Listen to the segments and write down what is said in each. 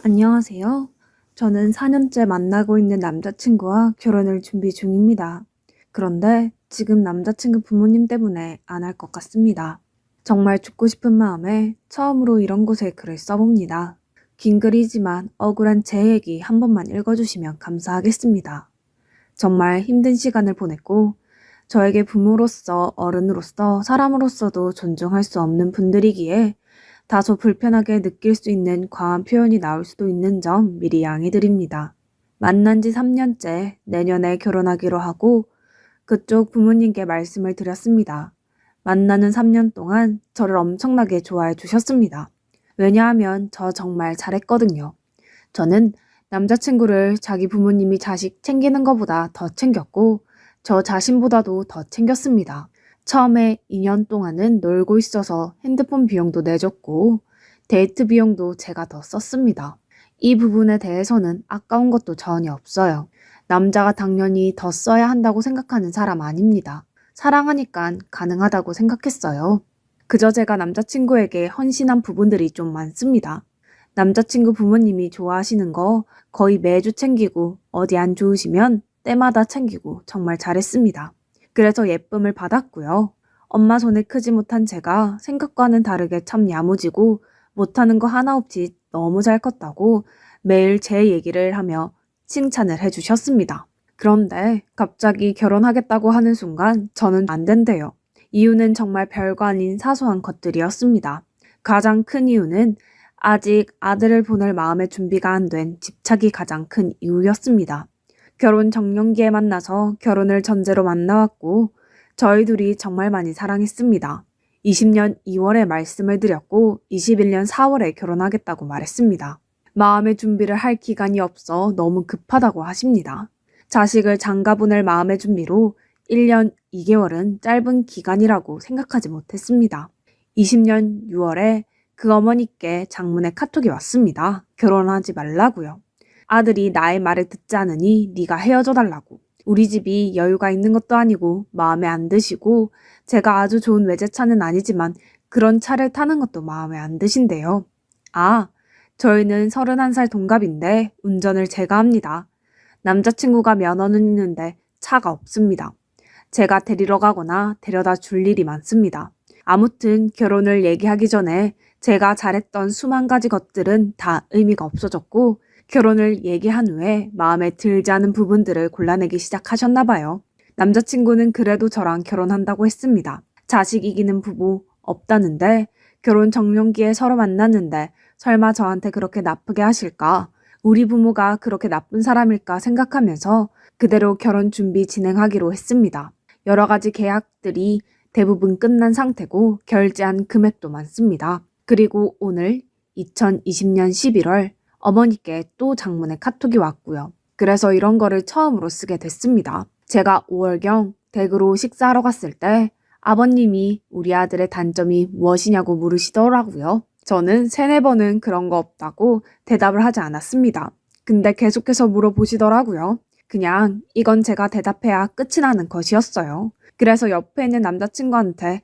안녕하세요. 저는 4년째 만나고 있는 남자친구와 결혼을 준비 중입니다. 그런데 지금 남자친구 부모님 때문에 안 할 것 같습니다. 정말 죽고 싶은 마음에 처음으로 이런 곳에 글을 써봅니다. 긴 글이지만 억울한 제 얘기 한 번만 읽어주시면 감사하겠습니다. 정말 힘든 시간을 보냈고 저에게 부모로서 어른으로서 사람으로서도 존중할 수 없는 분들이기에 다소 불편하게 느낄 수 있는 과한 표현이 나올 수도 있는 점 미리 양해드립니다. 만난 지 3년째 내년에 결혼하기로 하고 그쪽 부모님께 말씀을 드렸습니다. 만나는 3년 동안 저를 엄청나게 좋아해 주셨습니다. 왜냐하면 저 정말 잘했거든요. 저는 남자친구를 자기 부모님이 자식 챙기는 것보다 더 챙겼고 저 자신보다도 더 챙겼습니다. 처음에 2년 동안은 놀고 있어서 핸드폰 비용도 내줬고 데이트 비용도 제가 더 썼습니다. 이 부분에 대해서는 아까운 것도 전혀 없어요. 남자가 당연히 더 써야 한다고 생각하는 사람 아닙니다. 사랑하니까 가능하다고 생각했어요. 그저 제가 남자친구에게 헌신한 부분들이 좀 많습니다. 남자친구 부모님이 좋아하시는 거 거의 매주 챙기고 어디 안 좋으시면 때마다 챙기고 정말 잘했습니다. 그래서 예쁨을 받았고요. 엄마 손에 크지 못한 제가 생각과는 다르게 참 야무지고 못하는 거 하나 없이 너무 잘 컸다고 매일 제 얘기를 하며 칭찬을 해주셨습니다. 그런데 갑자기 결혼하겠다고 하는 순간 저는 안 된대요. 이유는 정말 별거 아닌 사소한 것들이었습니다. 가장 큰 이유는 아직 아들을 보낼 마음의 준비가 안 된 집착이 가장 큰 이유였습니다. 결혼 정년기에 만나서 결혼을 전제로 만나왔고 저희 둘이 정말 많이 사랑했습니다. 20년 2월에 말씀을 드렸고 21년 4월에 결혼하겠다고 말했습니다. 마음의 준비를 할 기간이 없어 너무 급하다고 하십니다. 자식을 장가 보낼 마음의 준비로 1년 2개월은 짧은 기간이라고 생각하지 못했습니다. 20년 6월에 그 어머니께 장문의 카톡이 왔습니다. 결혼하지 말라고요. 아들이 나의 말을 듣지 않으니 네가 헤어져 달라고. 우리 집이 여유가 있는 것도 아니고 마음에 안 드시고 제가 아주 좋은 외제차는 아니지만 그런 차를 타는 것도 마음에 안 드신대요. 아, 저희는 31살 동갑인데 운전을 제가 합니다. 남자친구가 면허는 있는데 차가 없습니다. 제가 데리러 가거나 데려다 줄 일이 많습니다. 아무튼 결혼을 얘기하기 전에 제가 잘했던 수만 가지 것들은 다 의미가 없어졌고 결혼을 얘기한 후에 마음에 들지 않은 부분들을 골라내기 시작하셨나 봐요. 남자친구는 그래도 저랑 결혼한다고 했습니다. 자식 이기는 부부 없다는데 결혼 정년기에 서로 만났는데 설마 저한테 그렇게 나쁘게 하실까? 우리 부모가 그렇게 나쁜 사람일까 생각하면서 그대로 결혼 준비 진행하기로 했습니다. 여러 가지 계약들이 대부분 끝난 상태고 결제한 금액도 많습니다. 그리고 오늘 2020년 11월 어머니께 또 장문의 카톡이 왔고요. 그래서 이런 거를 처음으로 쓰게 됐습니다. 제가 5월경 댁으로 식사하러 갔을 때 아버님이 우리 아들의 단점이 무엇이냐고 물으시더라고요. 저는 3-4번은 그런 거 없다고 대답을 하지 않았습니다. 근데 계속해서 물어보시더라고요. 그냥 이건 제가 대답해야 끝이 나는 것이었어요. 그래서 옆에 있는 남자친구한테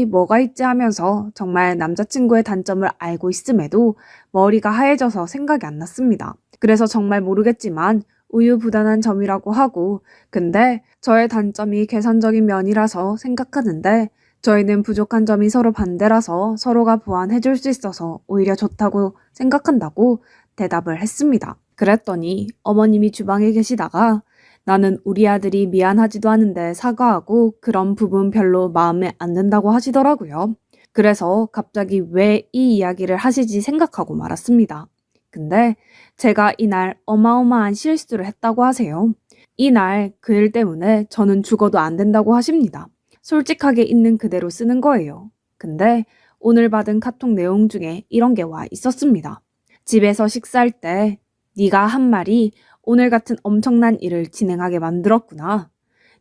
뭐가 있지 하면서 정말 남자친구의 단점을 알고 있음에도 머리가 하얘져서 생각이 안 났습니다. 그래서 정말 모르겠지만 우유부단한 점이라고 하고 근데 저의 단점이 계산적인 면이라서 생각하는데 저희는 부족한 점이 서로 반대라서 서로가 보완해 줄 수 있어서 오히려 좋다고 생각한다고 대답을 했습니다. 그랬더니 어머님이 주방에 계시다가 나는 우리 아들이 미안하지도 않은데 사과하고 그런 부분 별로 마음에 안 든다고 하시더라고요. 그래서 갑자기 왜 이 이야기를 하시지 생각하고 말았습니다. 근데 제가 이날 어마어마한 실수를 했다고 하세요. 이날 그 일 때문에 저는 죽어도 안 된다고 하십니다. 솔직하게 있는 그대로 쓰는 거예요. 근데 오늘 받은 카톡 내용 중에 이런 게 와 있었습니다. 집에서 식사할 때 네가 한 말이 오늘 같은 엄청난 일을 진행하게 만들었구나.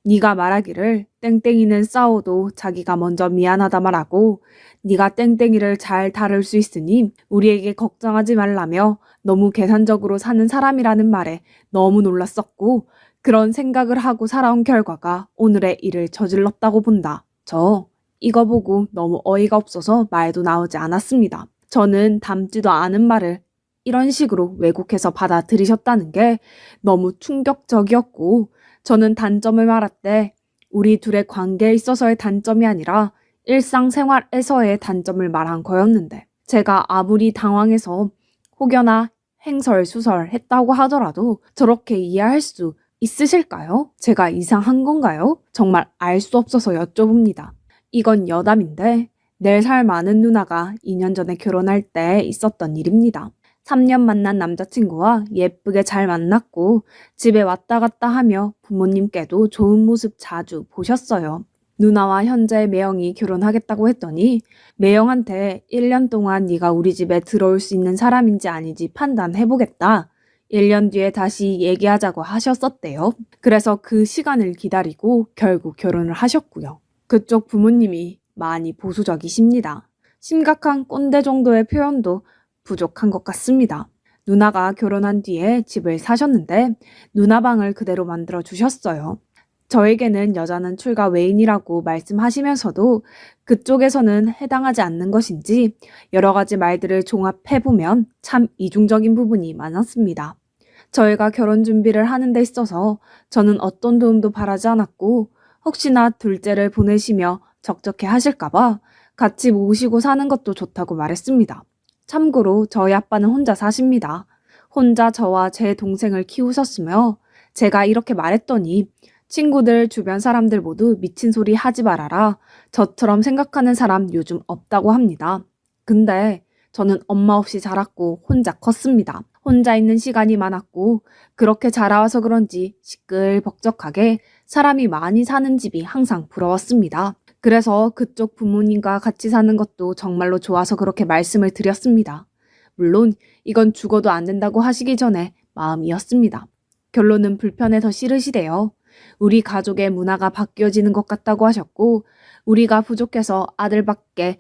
네가 말하기를 땡땡이는 싸워도 자기가 먼저 미안하다 말하고 네가 땡땡이를 잘 다룰 수 있으니 우리에게 걱정하지 말라며 너무 계산적으로 사는 사람이라는 말에 너무 놀랐었고 그런 생각을 하고 살아온 결과가 오늘의 일을 저질렀다고 본다. 저 이거 보고 너무 어이가 없어서 말도 나오지 않았습니다. 저는 닮지도 않은 말을 이런 식으로 왜곡해서 받아들이셨다는 게 너무 충격적이었고 저는 단점을 말할 때 우리 둘의 관계에 있어서의 단점이 아니라 일상생활에서의 단점을 말한 거였는데 제가 아무리 당황해서 혹여나 횡설수설했다고 하더라도 저렇게 이해할 수 있으실까요? 제가 이상한 건가요? 정말 알 수 없어서 여쭤봅니다. 이건 여담인데 4살 많은 누나가 2년 전에 결혼할 때 있었던 일입니다. 3년 만난 남자친구와 예쁘게 잘 만났고 집에 왔다 갔다 하며 부모님께도 좋은 모습 자주 보셨어요. 누나와 현재 매형이 결혼하겠다고 했더니 매형한테 1년 동안 네가 우리 집에 들어올 수 있는 사람인지 아닌지 판단해보겠다. 1년 뒤에 다시 얘기하자고 하셨었대요. 그래서 그 시간을 기다리고 결국 결혼을 하셨고요. 그쪽 부모님이 많이 보수적이십니다. 심각한 꼰대 정도의 표현도 부족한 것 같습니다. 누나가 결혼한 뒤에 집을 사셨는데 누나 방을 그대로 만들어 주셨어요. 저에게는 여자는 출가 외인이라고 말씀하시면서도 그쪽에서는 해당하지 않는 것인지 여러 가지 말들을 종합해보면 참 이중적인 부분이 많았습니다. 저희가 결혼 준비를 하는 데 있어서 저는 어떤 도움도 바라지 않았고 혹시나 둘째를 보내시며 적적해 하실까봐 같이 모시고 사는 것도 좋다고 말했습니다. 참고로 저희 아빠는 혼자 사십니다. 혼자 저와 제 동생을 키우셨으며 제가 이렇게 말했더니 친구들 주변 사람들 모두 미친 소리 하지 말아라. 저처럼 생각하는 사람 요즘 없다고 합니다. 근데 저는 엄마 없이 자랐고 혼자 컸습니다. 혼자 있는 시간이 많았고 그렇게 자라와서 그런지 시끌벅적하게 사람이 많이 사는 집이 항상 부러웠습니다. 그래서 그쪽 부모님과 같이 사는 것도 정말로 좋아서 그렇게 말씀을 드렸습니다. 물론 이건 죽어도 안 된다고 하시기 전에 마음이었습니다. 결론은 불편해서 싫으시대요. 우리 가족의 문화가 바뀌어지는 것 같다고 하셨고 우리가 부족해서 아들밖에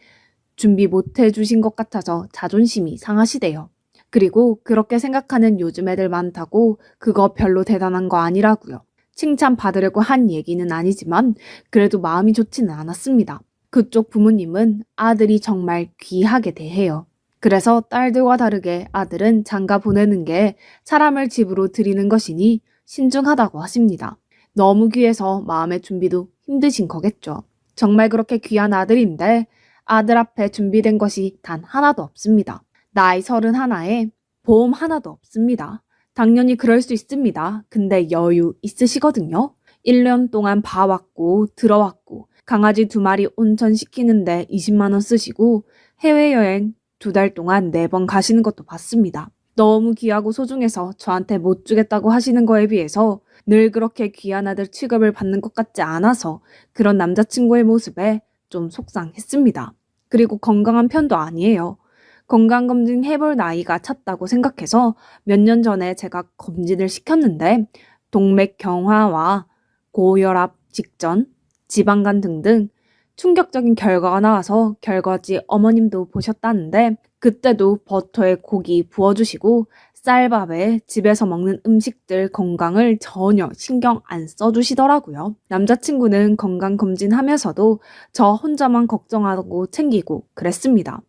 준비 못 해주신 것 같아서 자존심이 상하시대요. 그리고 그렇게 생각하는 요즘 애들 많다고 그거 별로 대단한 거 아니라고요. 칭찬받으려고 한 얘기는 아니지만 그래도 마음이 좋지는 않았습니다. 그쪽 부모님은 아들이 정말 귀하게 대해요. 그래서 딸들과 다르게 아들은 장가 보내는 게 사람을 집으로 들이는 것이니 신중하다고 하십니다. 너무 귀해서 마음의 준비도 힘드신 거겠죠. 정말 그렇게 귀한 아들인데 아들 앞에 준비된 것이 단 하나도 없습니다. 나이 31에 보험 하나도 없습니다. 당연히 그럴 수 있습니다. 근데 여유 있으시거든요. 1년 동안 봐왔고 들어왔고 강아지 2마리 온천시키는데 20만 원 쓰시고 해외여행 2달 동안 4번 가시는 것도 봤습니다. 너무 귀하고 소중해서 저한테 못 주겠다고 하시는 거에 비해서 늘 그렇게 귀한 아들 취급을 받는 것 같지 않아서 그런 남자친구의 모습에 좀 속상했습니다. 그리고 건강한 편도 아니에요. 건강검진 해볼 나이가 찼다고 생각해서 몇 년 전에 제가 검진을 시켰는데 동맥경화와 고혈압 직전, 지방간 등등 충격적인 결과가 나와서 결과지 어머님도 보셨다는데 그때도 버터에 고기 부어주시고 쌀밥에 집에서 먹는 음식들 건강을 전혀 신경 안 써주시더라고요. 남자친구는 건강검진하면서도 저 혼자만 걱정하고 챙기고 그랬습니다.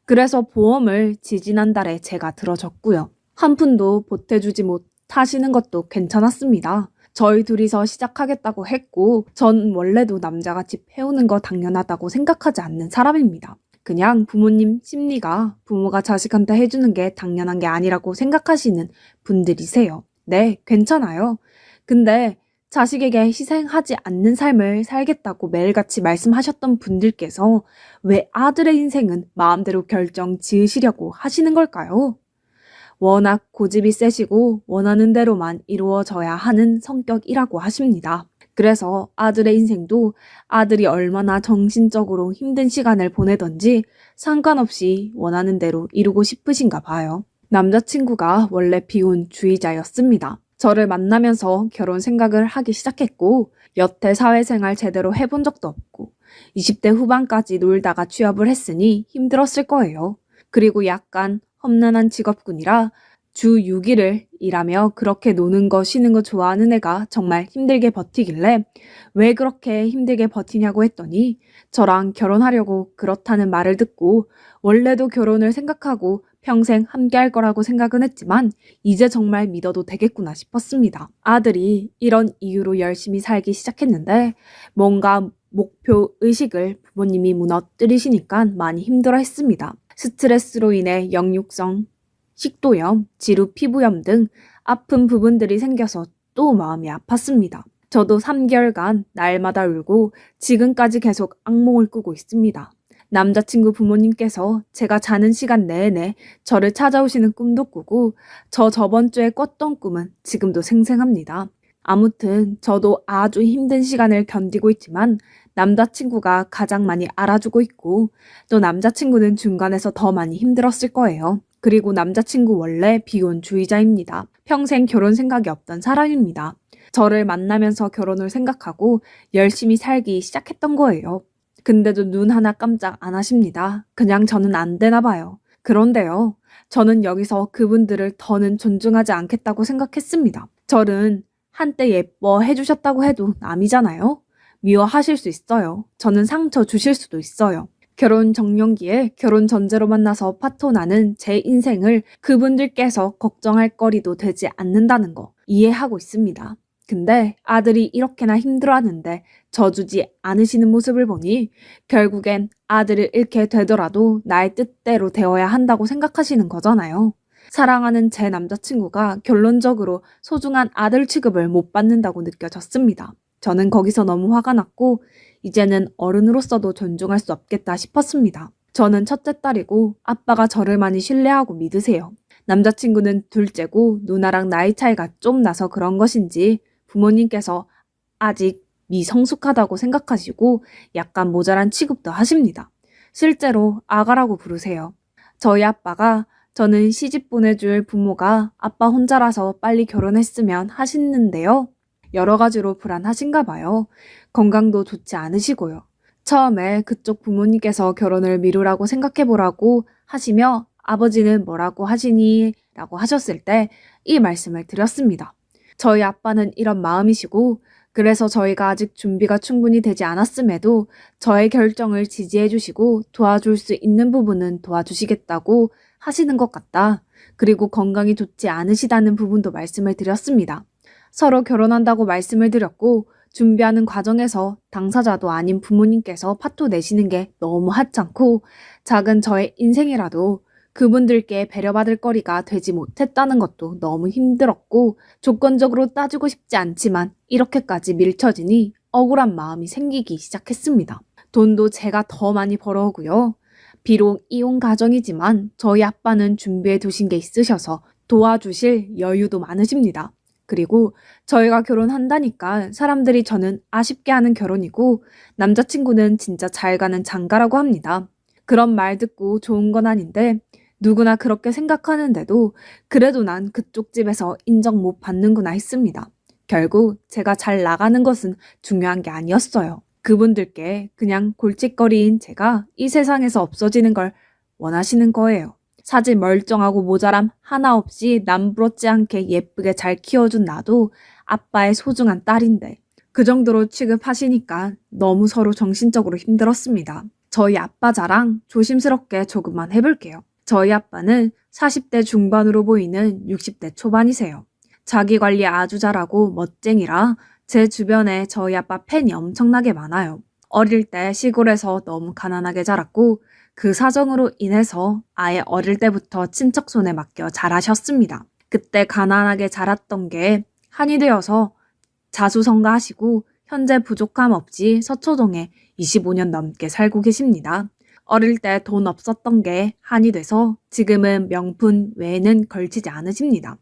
그래서 보험을 지지난달에 제가 들어줬고요. 한 푼도 보태주지 못하시는 것도 괜찮았습니다. 저희 둘이서 시작하겠다고 했고 전 원래도 남자가 집 해오는 거 당연하다고 생각하지 않는 사람입니다. 그냥 부모님 심리가 부모가 자식한테 해주는 게 당연한 게 아니라고 생각하시는 분들이세요. 네, 괜찮아요. 근데 자식에게 희생하지 않는 삶을 살겠다고 매일같이 말씀하셨던 분들께서 왜 아들의 인생은 마음대로 결정 지으시려고 하시는 걸까요? 워낙 고집이 세시고 원하는 대로만 이루어져야 하는 성격이라고 하십니다. 그래서 아들의 인생도 아들이 얼마나 정신적으로 힘든 시간을 보내던지 상관없이 원하는 대로 이루고 싶으신가 봐요. 남자친구가 원래 비혼주의자였습니다. 저를 만나면서 결혼 생각을 하기 시작했고 여태 사회생활 제대로 해본 적도 없고 20대 후반까지 놀다가 취업을 했으니 힘들었을 거예요. 그리고 약간 험난한 직업군이라 주 6일을 일하며 그렇게 노는 거 쉬는 거 좋아하는 애가 정말 힘들게 버티길래 왜 그렇게 힘들게 버티냐고 했더니 저랑 결혼하려고 그렇다는 말을 듣고 원래도 결혼을 생각하고 평생 함께 할 거라고 생각은 했지만 이제 정말 믿어도 되겠구나 싶었습니다. 아들이 이런 이유로 열심히 살기 시작했는데 뭔가 목표 의식을 부모님이 무너뜨리시니까 많이 힘들어 했습니다. 스트레스로 인해 역류성 식도염, 지루 피부염 등 아픈 부분들이 생겨서 또 마음이 아팠습니다. 저도 3개월간 날마다 울고 지금까지 계속 악몽을 꾸고 있습니다. 남자친구 부모님께서 제가 자는 시간 내내 저를 찾아오시는 꿈도 꾸고 저번 주에 꿨던 꿈은 지금도 생생합니다. 아무튼 저도 아주 힘든 시간을 견디고 있지만 남자친구가 가장 많이 알아주고 있고 또 남자친구는 중간에서 더 많이 힘들었을 거예요. 그리고 남자친구 원래 비혼주의자입니다. 평생 결혼 생각이 없던 사람입니다. 저를 만나면서 결혼을 생각하고 열심히 살기 시작했던 거예요. 근데도 눈 하나 깜짝 안 하십니다. 그냥 저는 안 되나 봐요. 그런데요, 저는 여기서 그분들을 더는 존중하지 않겠다고 생각했습니다. 저는 한때 예뻐해 주셨다고 해도 남이잖아요. 미워하실 수 있어요. 저는 상처 주실 수도 있어요. 결혼 정년기에 결혼 전제로 만나서 파토나는 제 인생을 그분들께서 걱정할 거리도 되지 않는다는 거 이해하고 있습니다. 근데 아들이 이렇게나 힘들어하는데 져주지 않으시는 모습을 보니 결국엔 아들을 잃게 되더라도 나의 뜻대로 되어야 한다고 생각하시는 거잖아요. 사랑하는 제 남자친구가 결론적으로 소중한 아들 취급을 못 받는다고 느껴졌습니다. 저는 거기서 너무 화가 났고 이제는 어른으로서도 존중할 수 없겠다 싶었습니다. 저는 첫째 딸이고 아빠가 저를 많이 신뢰하고 믿으세요. 남자친구는 둘째고 누나랑 나이 차이가 좀 나서 그런 것인지 부모님께서 아직 미성숙하다고 생각하시고 약간 모자란 취급도 하십니다. 실제로 아가라고 부르세요. 저희 아빠가 저는 시집 보내줄 부모가 아빠 혼자라서 빨리 결혼했으면 하시는데요. 여러 가지로 불안하신가 봐요. 건강도 좋지 않으시고요. 처음에 그쪽 부모님께서 결혼을 미루라고 생각해보라고 하시며 아버지는 뭐라고 하시니? 라고 하셨을 때 이 말씀을 드렸습니다. 저희 아빠는 이런 마음이시고 그래서 저희가 아직 준비가 충분히 되지 않았음에도 저의 결정을 지지해 주시고 도와줄 수 있는 부분은 도와주시겠다고 하시는 것 같다. 그리고 건강이 좋지 않으시다는 부분도 말씀을 드렸습니다. 서로 결혼한다고 말씀을 드렸고 준비하는 과정에서 당사자도 아닌 부모님께서 파토 내시는 게 너무 하찮고 작은 저의 인생이라도 그분들께 배려받을 거리가 되지 못했다는 것도 너무 힘들었고 조건적으로 따지고 싶지 않지만 이렇게까지 밀쳐지니 억울한 마음이 생기기 시작했습니다. 돈도 제가 더 많이 벌어오고요. 비록 이혼 가정이지만 저희 아빠는 준비해 두신 게 있으셔서 도와주실 여유도 많으십니다. 그리고 저희가 결혼한다니까 사람들이 저는 아쉽게 하는 결혼이고 남자친구는 진짜 잘 가는 장가라고 합니다. 그런 말 듣고 좋은 건 아닌데 누구나 그렇게 생각하는데도 그래도 난 그쪽 집에서 인정 못 받는구나 했습니다. 결국 제가 잘 나가는 것은 중요한 게 아니었어요. 그분들께 그냥 골칫거리인 제가 이 세상에서 없어지는 걸 원하시는 거예요. 사지 멀쩡하고 모자람 하나 없이 남부럽지 않게 예쁘게 잘 키워준 나도 아빠의 소중한 딸인데 그 정도로 취급하시니까 너무 서로 정신적으로 힘들었습니다. 저희 아빠 자랑 조심스럽게 조금만 해볼게요. 저희 아빠는 40대 중반으로 보이는 60대 초반이세요. 자기 관리 아주 잘하고 멋쟁이라 제 주변에 저희 아빠 팬이 엄청나게 많아요. 어릴 때 시골에서 너무 가난하게 자랐고 그 사정으로 인해서 아예 어릴 때부터 친척 손에 맡겨 자라셨습니다. 그때 가난하게 자랐던 게 한이 되어서 자수성가하시고 현재 부족함 없이 서초동에 25년 넘게 살고 계십니다. 어릴 때 돈 없었던 게 한이 돼서 지금은 명품 외에는 걸치지 않으십니다.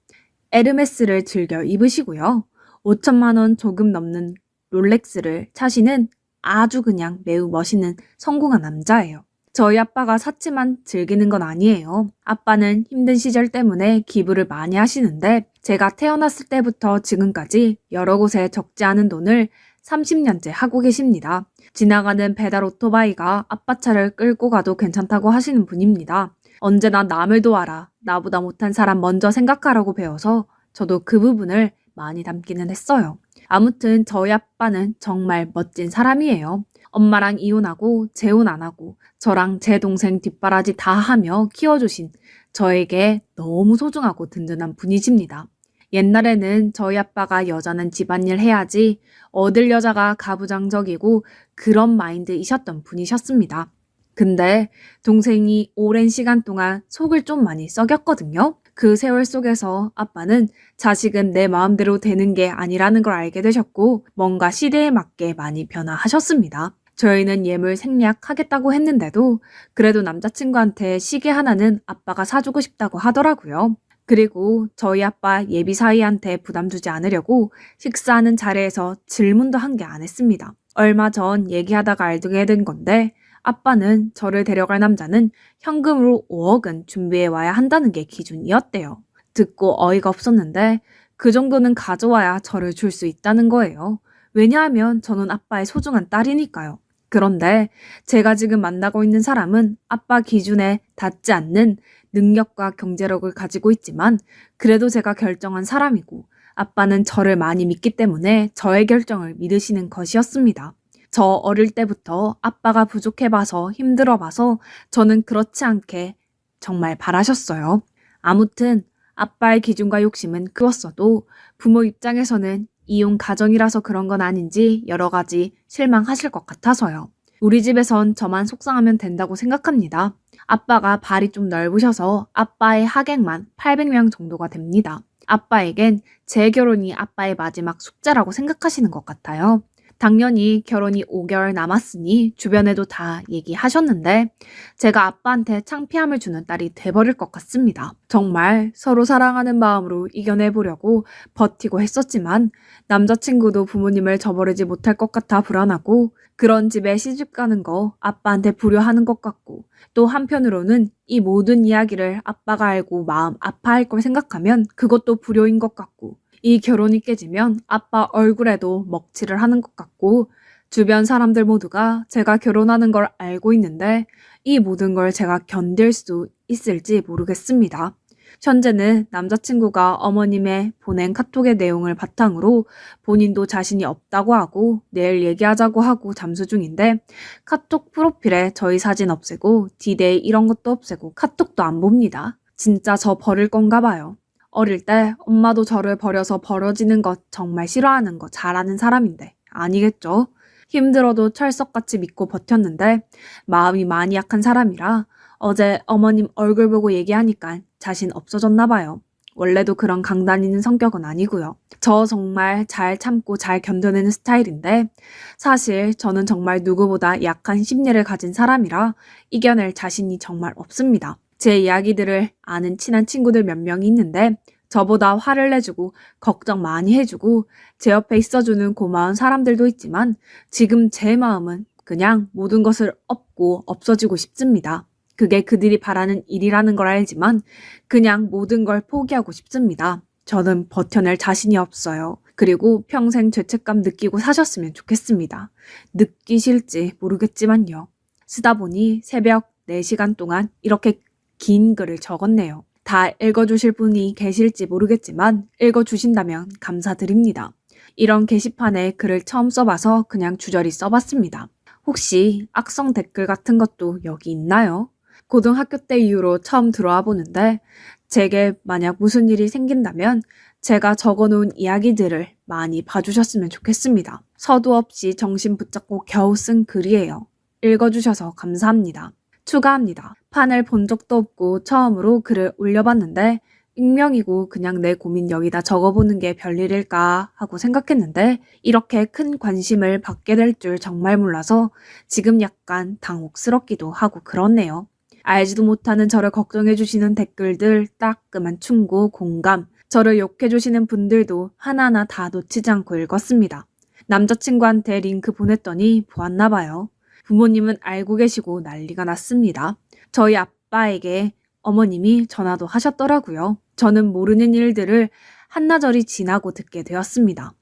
에르메스를 즐겨 입으시고요. 5천만 원 조금 넘는 롤렉스를 차시는 아주 그냥 매우 멋있는 성공한 남자예요. 저희 아빠가 사치만 즐기는 건 아니에요. 아빠는 힘든 시절 때문에 기부를 많이 하시는데 제가 태어났을 때부터 지금까지 여러 곳에 적지 않은 돈을 30년째 하고 계십니다. 지나가는 배달 오토바이가 아빠 차를 끌고 가도 괜찮다고 하시는 분입니다. 언제나 남을 도와라 나보다 못한 사람 먼저 생각하라고 배워서 저도 그 부분을 많이 담기는 했어요. 아무튼 저희 아빠는 정말 멋진 사람이에요. 엄마랑 이혼하고 재혼 안 하고 저랑 제 동생 뒷바라지 다 하며 키워주신 저에게 너무 소중하고 든든한 분이십니다. 옛날에는 저희 아빠가 여자는 집안일 해야지 얻을 여자가 가부장적이고 그런 마인드이셨던 분이셨습니다. 근데 동생이 오랜 시간 동안 속을 좀 많이 썩였거든요. 그 세월 속에서 아빠는 자식은 내 마음대로 되는 게 아니라는 걸 알게 되셨고 뭔가 시대에 맞게 많이 변화하셨습니다. 저희는 예물 생략하겠다고 했는데도 그래도 남자친구한테 시계 하나는 아빠가 사주고 싶다고 하더라고요. 그리고 저희 아빠 예비 사위한테 부담 주지 않으려고 식사하는 자리에서 질문도 한 개 안 했습니다. 얼마 전 얘기하다가 알게 된 건데 아빠는 저를 데려갈 남자는 현금으로 5억은 준비해 와야 한다는 게 기준이었대요. 듣고 어이가 없었는데 그 정도는 가져와야 저를 줄 수 있다는 거예요. 왜냐하면 저는 아빠의 소중한 딸이니까요. 그런데 제가 지금 만나고 있는 사람은 아빠 기준에 닿지 않는 능력과 경제력을 가지고 있지만 그래도 제가 결정한 사람이고 아빠는 저를 많이 믿기 때문에 저의 결정을 믿으시는 것이었습니다. 저 어릴 때부터 아빠가 부족해봐서 힘들어봐서 저는 그렇지 않게 정말 바라셨어요. 아무튼 아빠의 기준과 욕심은 크었어도 부모 입장에서는 이혼 가정이라서 그런 건 아닌지 여러 가지 실망하실 것 같아서요. 우리 집에선 저만 속상하면 된다고 생각합니다. 아빠가 발이 좀 넓으셔서 아빠의 하객만 800명 정도가 됩니다. 아빠에겐 제 결혼이 아빠의 마지막 숙제라고 생각하시는 것 같아요. 당연히 결혼이 5개월 남았으니 주변에도 다 얘기하셨는데 제가 아빠한테 창피함을 주는 딸이 돼버릴 것 같습니다. 정말 서로 사랑하는 마음으로 이겨내보려고 버티고 했었지만 남자친구도 부모님을 저버리지 못할 것 같아 불안하고 그런 집에 시집가는 거 아빠한테 불효하는 것 같고 또 한편으로는 이 모든 이야기를 아빠가 알고 마음 아파할 걸 생각하면 그것도 불효인 것 같고 이 결혼이 깨지면 아빠 얼굴에도 먹칠을 하는 것 같고 주변 사람들 모두가 제가 결혼하는 걸 알고 있는데 이 모든 걸 제가 견딜 수 있을지 모르겠습니다. 현재는 남자친구가 어머님의 보낸 카톡의 내용을 바탕으로 본인도 자신이 없다고 하고 내일 얘기하자고 하고 잠수 중인데 카톡 프로필에 저희 사진 없애고 디데이 이런 것도 없애고 카톡도 안 봅니다. 진짜 저 버릴 건가 봐요. 어릴 때 엄마도 저를 버려서 벌어지는 것 정말 싫어하는 거 잘하는 사람인데 아니겠죠? 힘들어도 철석같이 믿고 버텼는데 마음이 많이 약한 사람이라 어제 어머님 얼굴 보고 얘기하니까 자신 없어졌나 봐요. 원래도 그런 강다니는 성격은 아니고요. 저 정말 잘 참고 잘 견뎌내는 스타일인데 사실 저는 정말 누구보다 약한 심리를 가진 사람이라 이겨낼 자신이 정말 없습니다. 제 이야기들을 아는 친한 친구들 몇 명이 있는데 저보다 화를 내주고 걱정 많이 해주고 제 옆에 있어주는 고마운 사람들도 있지만 지금 제 마음은 그냥 모든 것을 얻고 없어지고 싶습니다. 그게 그들이 바라는 일이라는 걸 알지만 그냥 모든 걸 포기하고 싶습니다. 저는 버텨낼 자신이 없어요. 그리고 평생 죄책감 느끼고 사셨으면 좋겠습니다. 느끼실지 모르겠지만요. 쓰다 보니 새벽 4시간 동안 이렇게 긴 글을 적었네요. 다 읽어주실 분이 계실지 모르겠지만 읽어주신다면 감사드립니다. 이런 게시판에 글을 처음 써봐서 그냥 주저리 써봤습니다. 혹시 악성 댓글 같은 것도 여기 있나요? 고등학교 때 이후로 처음 들어와 보는데 제게 만약 무슨 일이 생긴다면 제가 적어놓은 이야기들을 많이 봐주셨으면 좋겠습니다. 서두 없이 정신 붙잡고 겨우 쓴 글이에요. 읽어주셔서 감사합니다. 추가합니다. 판을 본 적도 없고 처음으로 글을 올려봤는데 익명이고 그냥 내 고민 여기다 적어보는 게 별일일까 하고 생각했는데 이렇게 큰 관심을 받게 될 줄 정말 몰라서 지금 약간 당혹스럽기도 하고 그렇네요. 알지도 못하는 저를 걱정해주시는 댓글들, 따끔한 충고, 공감, 저를 욕해주시는 분들도 하나하나 다 놓치지 않고 읽었습니다. 남자친구한테 링크 보냈더니 보았나 봐요. 부모님은 알고 계시고 난리가 났습니다. 저희 아빠에게 어머님이 전화도 하셨더라고요. 저는 모르는 일들을 한나절이 지나고 듣게 되었습니다.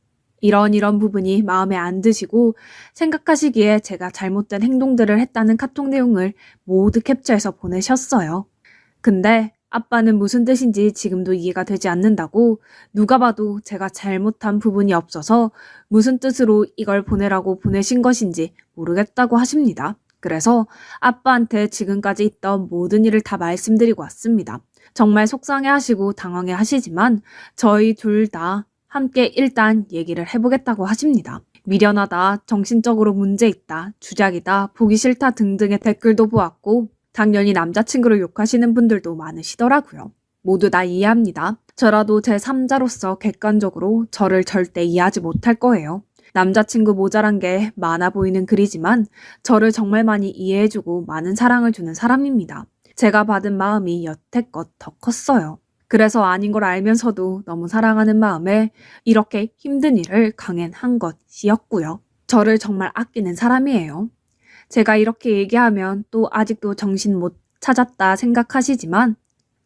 이런 부분이 마음에 안 드시고 생각하시기에 제가 잘못된 행동들을 했다는 카톡 내용을 모두 캡처해서 보내셨어요. 근데 아빠는 무슨 뜻인지 지금도 이해가 되지 않는다고 누가 봐도 제가 잘못한 부분이 없어서 무슨 뜻으로 이걸 보내라고 보내신 것인지 모르겠다고 하십니다. 그래서 아빠한테 지금까지 있던 모든 일을 다 말씀드리고 왔습니다. 정말 속상해 하시고 당황해 하시지만 저희 둘 다 함께 일단 얘기를 해보겠다고 하십니다. 미련하다, 정신적으로 문제 있다, 주작이다, 보기 싫다 등등의 댓글도 보았고 당연히 남자친구를 욕하시는 분들도 많으시더라고요. 모두 다 이해합니다. 저라도 제3자로서 객관적으로 저를 절대 이해하지 못할 거예요. 남자친구 모자란 게 많아 보이는 글이지만 저를 정말 많이 이해해주고 많은 사랑을 주는 사람입니다. 제가 받은 마음이 여태껏 더 컸어요. 그래서 아닌 걸 알면서도 너무 사랑하는 마음에 이렇게 힘든 일을 강행한 것이었고요. 저를 정말 아끼는 사람이에요. 제가 이렇게 얘기하면 또 아직도 정신 못 찾았다 생각하시지만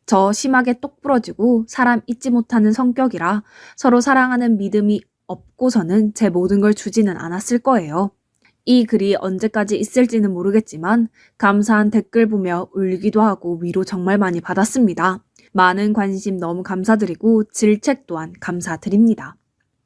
저 심하게 똑부러지고 사람 잊지 못하는 성격이라 서로 사랑하는 믿음이 없고서는 제 모든 걸 주지는 않았을 거예요. 이 글이 언제까지 있을지는 모르겠지만 감사한 댓글 보며 울기도 하고 위로 정말 많이 받았습니다. 많은 관심 너무 감사드리고 질책 또한 감사드립니다.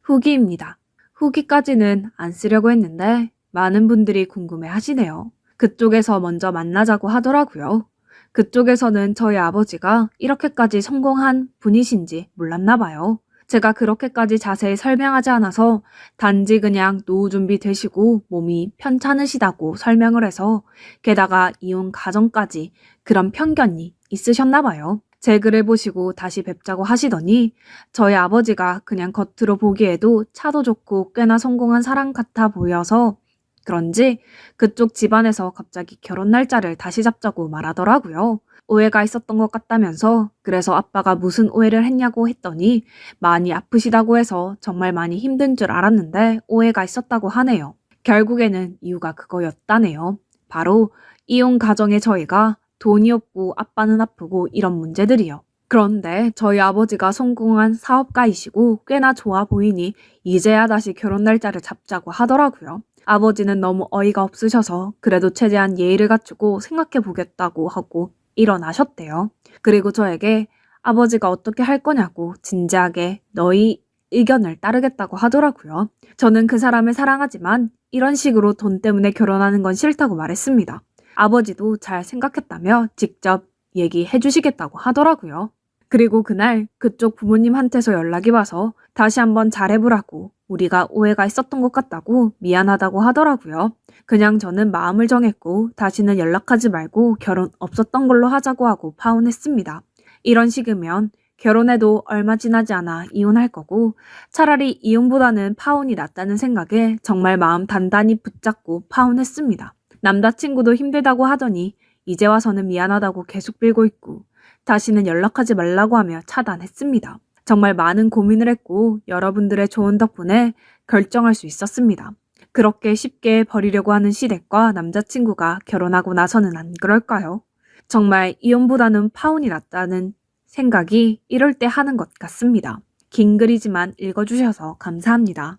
후기입니다. 후기까지는 안 쓰려고 했는데 많은 분들이 궁금해 하시네요. 그쪽에서 먼저 만나자고 하더라고요. 그쪽에서는 저희 아버지가 이렇게까지 성공한 분이신지 몰랐나 봐요. 제가 그렇게까지 자세히 설명하지 않아서 단지 그냥 노후 준비 되시고 몸이 편찮으시다고 설명을 해서 게다가 이혼 가정까지 그런 편견이 있으셨나 봐요. 제 글을 보시고 다시 뵙자고 하시더니 저희 아버지가 그냥 겉으로 보기에도 차도 좋고 꽤나 성공한 사람 같아 보여서 그런지 그쪽 집안에서 갑자기 결혼 날짜를 다시 잡자고 말하더라고요. 오해가 있었던 것 같다면서 그래서 아빠가 무슨 오해를 했냐고 했더니 많이 아프시다고 해서 정말 많이 힘든 줄 알았는데 오해가 있었다고 하네요. 결국에는 이유가 그거였다네요. 바로 이혼 가정의 저희가 돈이 없고 아빠는 아프고 이런 문제들이요. 그런데 저희 아버지가 성공한 사업가이시고 꽤나 좋아 보이니 이제야 다시 결혼 날짜를 잡자고 하더라고요. 아버지는 너무 어이가 없으셔서 그래도 최대한 예의를 갖추고 생각해 보겠다고 하고 일어나셨대요. 그리고 저에게 아버지가 어떻게 할 거냐고 진지하게 너희 의견을 따르겠다고 하더라고요. 저는 그 사람을 사랑하지만 이런 식으로 돈 때문에 결혼하는 건 싫다고 말했습니다. 아버지도 잘 생각했다며 직접 얘기해 주시겠다고 하더라고요. 그리고 그날 그쪽 부모님한테서 연락이 와서 다시 한번 잘해보라고 우리가 오해가 있었던 것 같다고 미안하다고 하더라고요. 그냥 저는 마음을 정했고 다시는 연락하지 말고 결혼 없었던 걸로 하자고 하고 파혼했습니다. 이런 식이면 결혼해도 얼마 지나지 않아 이혼할 거고 차라리 이혼보다는 파혼이 낫다는 생각에 정말 마음 단단히 붙잡고 파혼했습니다. 남자친구도 힘들다고 하더니 이제 와서는 미안하다고 계속 빌고 있고 다시는 연락하지 말라고 하며 차단했습니다. 정말 많은 고민을 했고 여러분들의 조언 덕분에 결정할 수 있었습니다. 그렇게 쉽게 버리려고 하는 시댁과 남자친구가 결혼하고 나서는 안 그럴까요? 정말 이혼보다는 파혼이 낫다는 생각이 이럴 때 하는 것 같습니다. 긴 글이지만 읽어주셔서 감사합니다.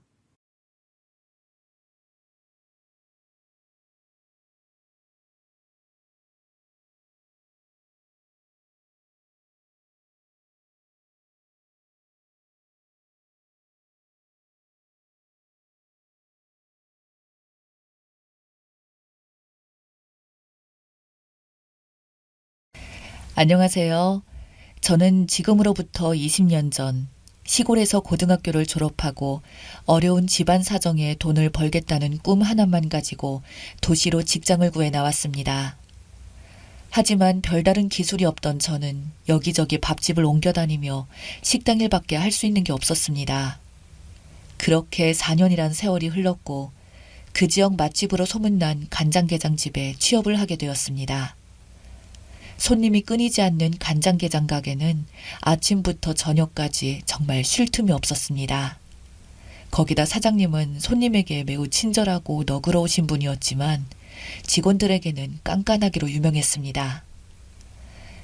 안녕하세요. 저는 지금으로부터 20년 전 시골에서 고등학교를 졸업하고 어려운 집안 사정에 돈을 벌겠다는 꿈 하나만 가지고 도시로 직장을 구해 나왔습니다. 하지만 별다른 기술이 없던 저는 여기저기 밥집을 옮겨 다니며 식당 일밖에 할 수 있는 게 없었습니다. 그렇게 4년이란 세월이 흘렀고 그 지역 맛집으로 소문난 간장게장집에 취업을 하게 되었습니다. 손님이 끊이지 않는 간장게장 가게는 아침부터 저녁까지 정말 쉴 틈이 없었습니다. 거기다 사장님은 손님에게 매우 친절하고 너그러우신 분이었지만 직원들에게는 깐깐하기로 유명했습니다.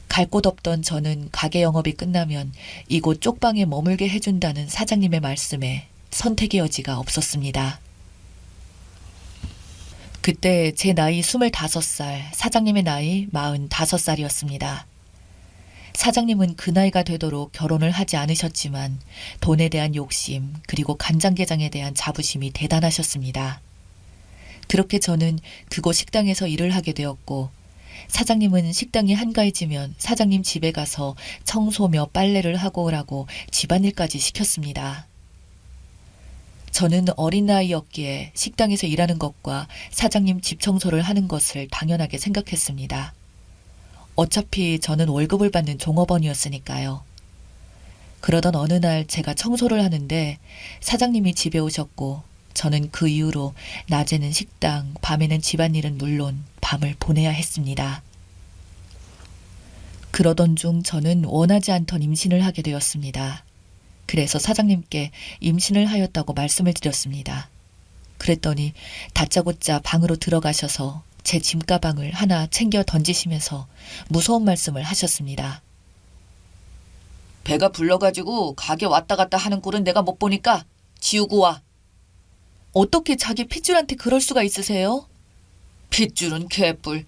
갈 곳 없던 저는 가게 영업이 끝나면 이곳 쪽방에 머물게 해준다는 사장님의 말씀에 선택의 여지가 없었습니다. 그때 제 나이 25살, 사장님의 나이 45살이었습니다. 사장님은 그 나이가 되도록 결혼을 하지 않으셨지만 돈에 대한 욕심 그리고 간장게장에 대한 자부심이 대단하셨습니다. 그렇게 저는 그곳 식당에서 일을 하게 되었고 사장님은 식당이 한가해지면 사장님 집에 가서 청소며 빨래를 하고 오라고 집안일까지 시켰습니다. 저는 어린 나이였기에 식당에서 일하는 것과 사장님 집 청소를 하는 것을 당연하게 생각했습니다. 어차피 저는 월급을 받는 종업원이었으니까요. 그러던 어느 날 제가 청소를 하는데 사장님이 집에 오셨고 저는 그 이후로 낮에는 식당, 밤에는 집안일은 물론 밤을 보내야 했습니다. 그러던 중 저는 원하지 않던 임신을 하게 되었습니다. 그래서 사장님께 임신을 하였다고 말씀을 드렸습니다. 그랬더니 다짜고짜 방으로 들어가셔서 제 짐가방을 하나 챙겨 던지시면서 무서운 말씀을 하셨습니다. 배가 불러가지고 가게 왔다 갔다 하는 꼴은 내가 못 보니까 지우고 와. 어떻게 자기 핏줄한테 그럴 수가 있으세요? 핏줄은 개뿔.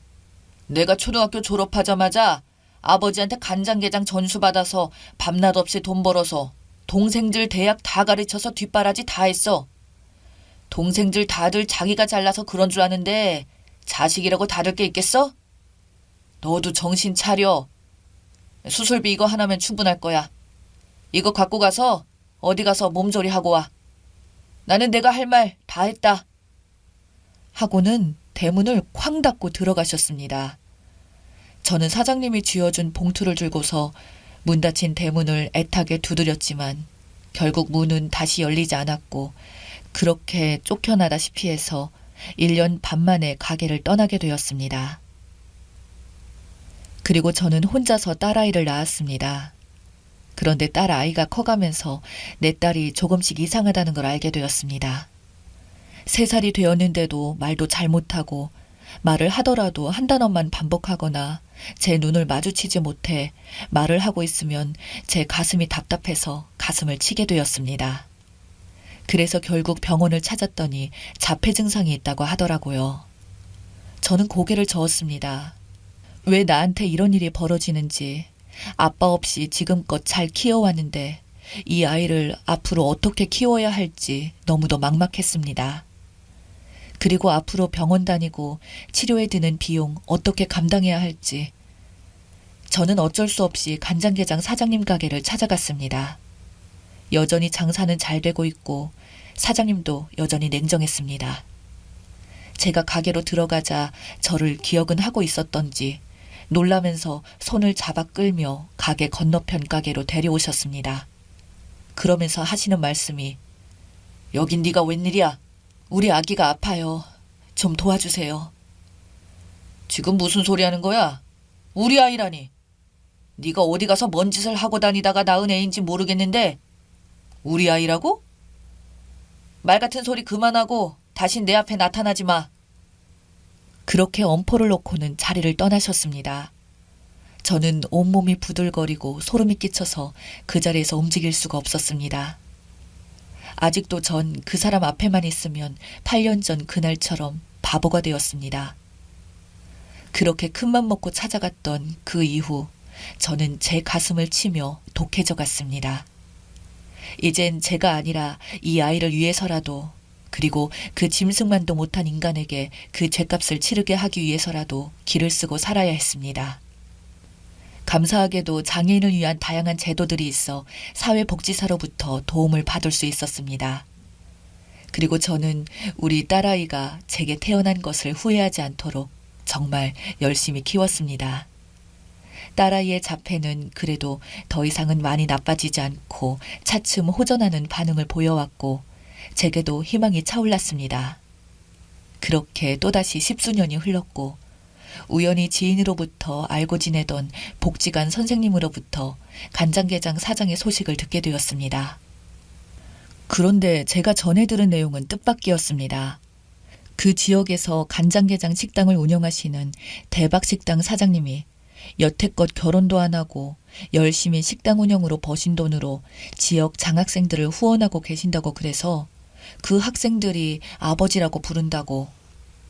내가 초등학교 졸업하자마자 아버지한테 간장게장 전수받아서 밤낮 없이 돈 벌어서 동생들 대학 다 가르쳐서 뒷바라지 다 했어. 동생들 다들 자기가 잘나서 그런 줄 아는데 자식이라고 다를 게 있겠어? 너도 정신 차려. 수술비 이거 하나면 충분할 거야. 이거 갖고 가서 어디 가서 몸조리 하고 와. 나는 내가 할 말 다 했다. 하고는 대문을 쾅 닫고 들어가셨습니다. 저는 사장님이 쥐어준 봉투를 들고서 문 닫힌 대문을 애타게 두드렸지만 결국 문은 다시 열리지 않았고 그렇게 쫓겨나다시피 해서 1년 반 만에 가게를 떠나게 되었습니다. 그리고 저는 혼자서 딸아이를 낳았습니다. 그런데 딸아이가 커가면서 내 딸이 조금씩 이상하다는 걸 알게 되었습니다. 3살이 되었는데도 말도 잘 못하고 말을 하더라도 한 단어만 반복하거나 제 눈을 마주치지 못해 말을 하고 있으면 제 가슴이 답답해서 가슴을 치게 되었습니다. 그래서 결국 병원을 찾았더니 자폐 증상이 있다고 하더라고요. 저는 고개를 저었습니다. 왜 나한테 이런 일이 벌어지는지, 아빠 없이 지금껏 잘 키워왔는데 이 아이를 앞으로 어떻게 키워야 할지 너무도 막막했습니다. 그리고 앞으로 병원 다니고 치료에 드는 비용 어떻게 감당해야 할지 저는 어쩔 수 없이 간장게장 사장님 가게를 찾아갔습니다. 여전히 장사는 잘 되고 있고 사장님도 여전히 냉정했습니다. 제가 가게로 들어가자 저를 기억은 하고 있었던지 놀라면서 손을 잡아 끌며 가게 건너편 가게로 데려오셨습니다. 그러면서 하시는 말씀이 여긴 네가 웬일이야? 우리 아기가 아파요. 좀 도와주세요. 지금 무슨 소리 하는 거야? 우리 아이라니. 네가 어디 가서 뭔 짓을 하고 다니다가 낳은 애인지 모르겠는데 우리 아이라고? 말 같은 소리 그만하고 다신 내 앞에 나타나지 마. 그렇게 엄포를 놓고는 자리를 떠나셨습니다. 저는 온몸이 부들거리고 소름이 끼쳐서 그 자리에서 움직일 수가 없었습니다. 아직도 전 그 사람 앞에만 있으면 8년 전 그날처럼 바보가 되었습니다. 그렇게 큰맘 먹고 찾아갔던 그 이후 저는 제 가슴을 치며 독해져 갔습니다. 이젠 제가 아니라 이 아이를 위해서라도 그리고 그 짐승만도 못한 인간에게 그 죗값을 치르게 하기 위해서라도 길을 쓰고 살아야 했습니다. 감사하게도 장애인을 위한 다양한 제도들이 있어 사회복지사로부터 도움을 받을 수 있었습니다. 그리고 저는 우리 딸아이가 제게 태어난 것을 후회하지 않도록 정말 열심히 키웠습니다. 딸아이의 자폐는 그래도 더 이상은 많이 나빠지지 않고 차츰 호전하는 반응을 보여왔고 제게도 희망이 차올랐습니다. 그렇게 또다시 10수년이 흘렀고 우연히 지인으로부터 알고 지내던 복지관 선생님으로부터 간장게장 사장의 소식을 듣게 되었습니다. 그런데 제가 전해 들은 내용은 뜻밖이었습니다. 그 지역에서 간장게장 식당을 운영하시는 대박식당 사장님이 여태껏 결혼도 안 하고 열심히 식당 운영으로 버신 돈으로 지역 장학생들을 후원하고 계신다고 그래서 그 학생들이 아버지라고 부른다고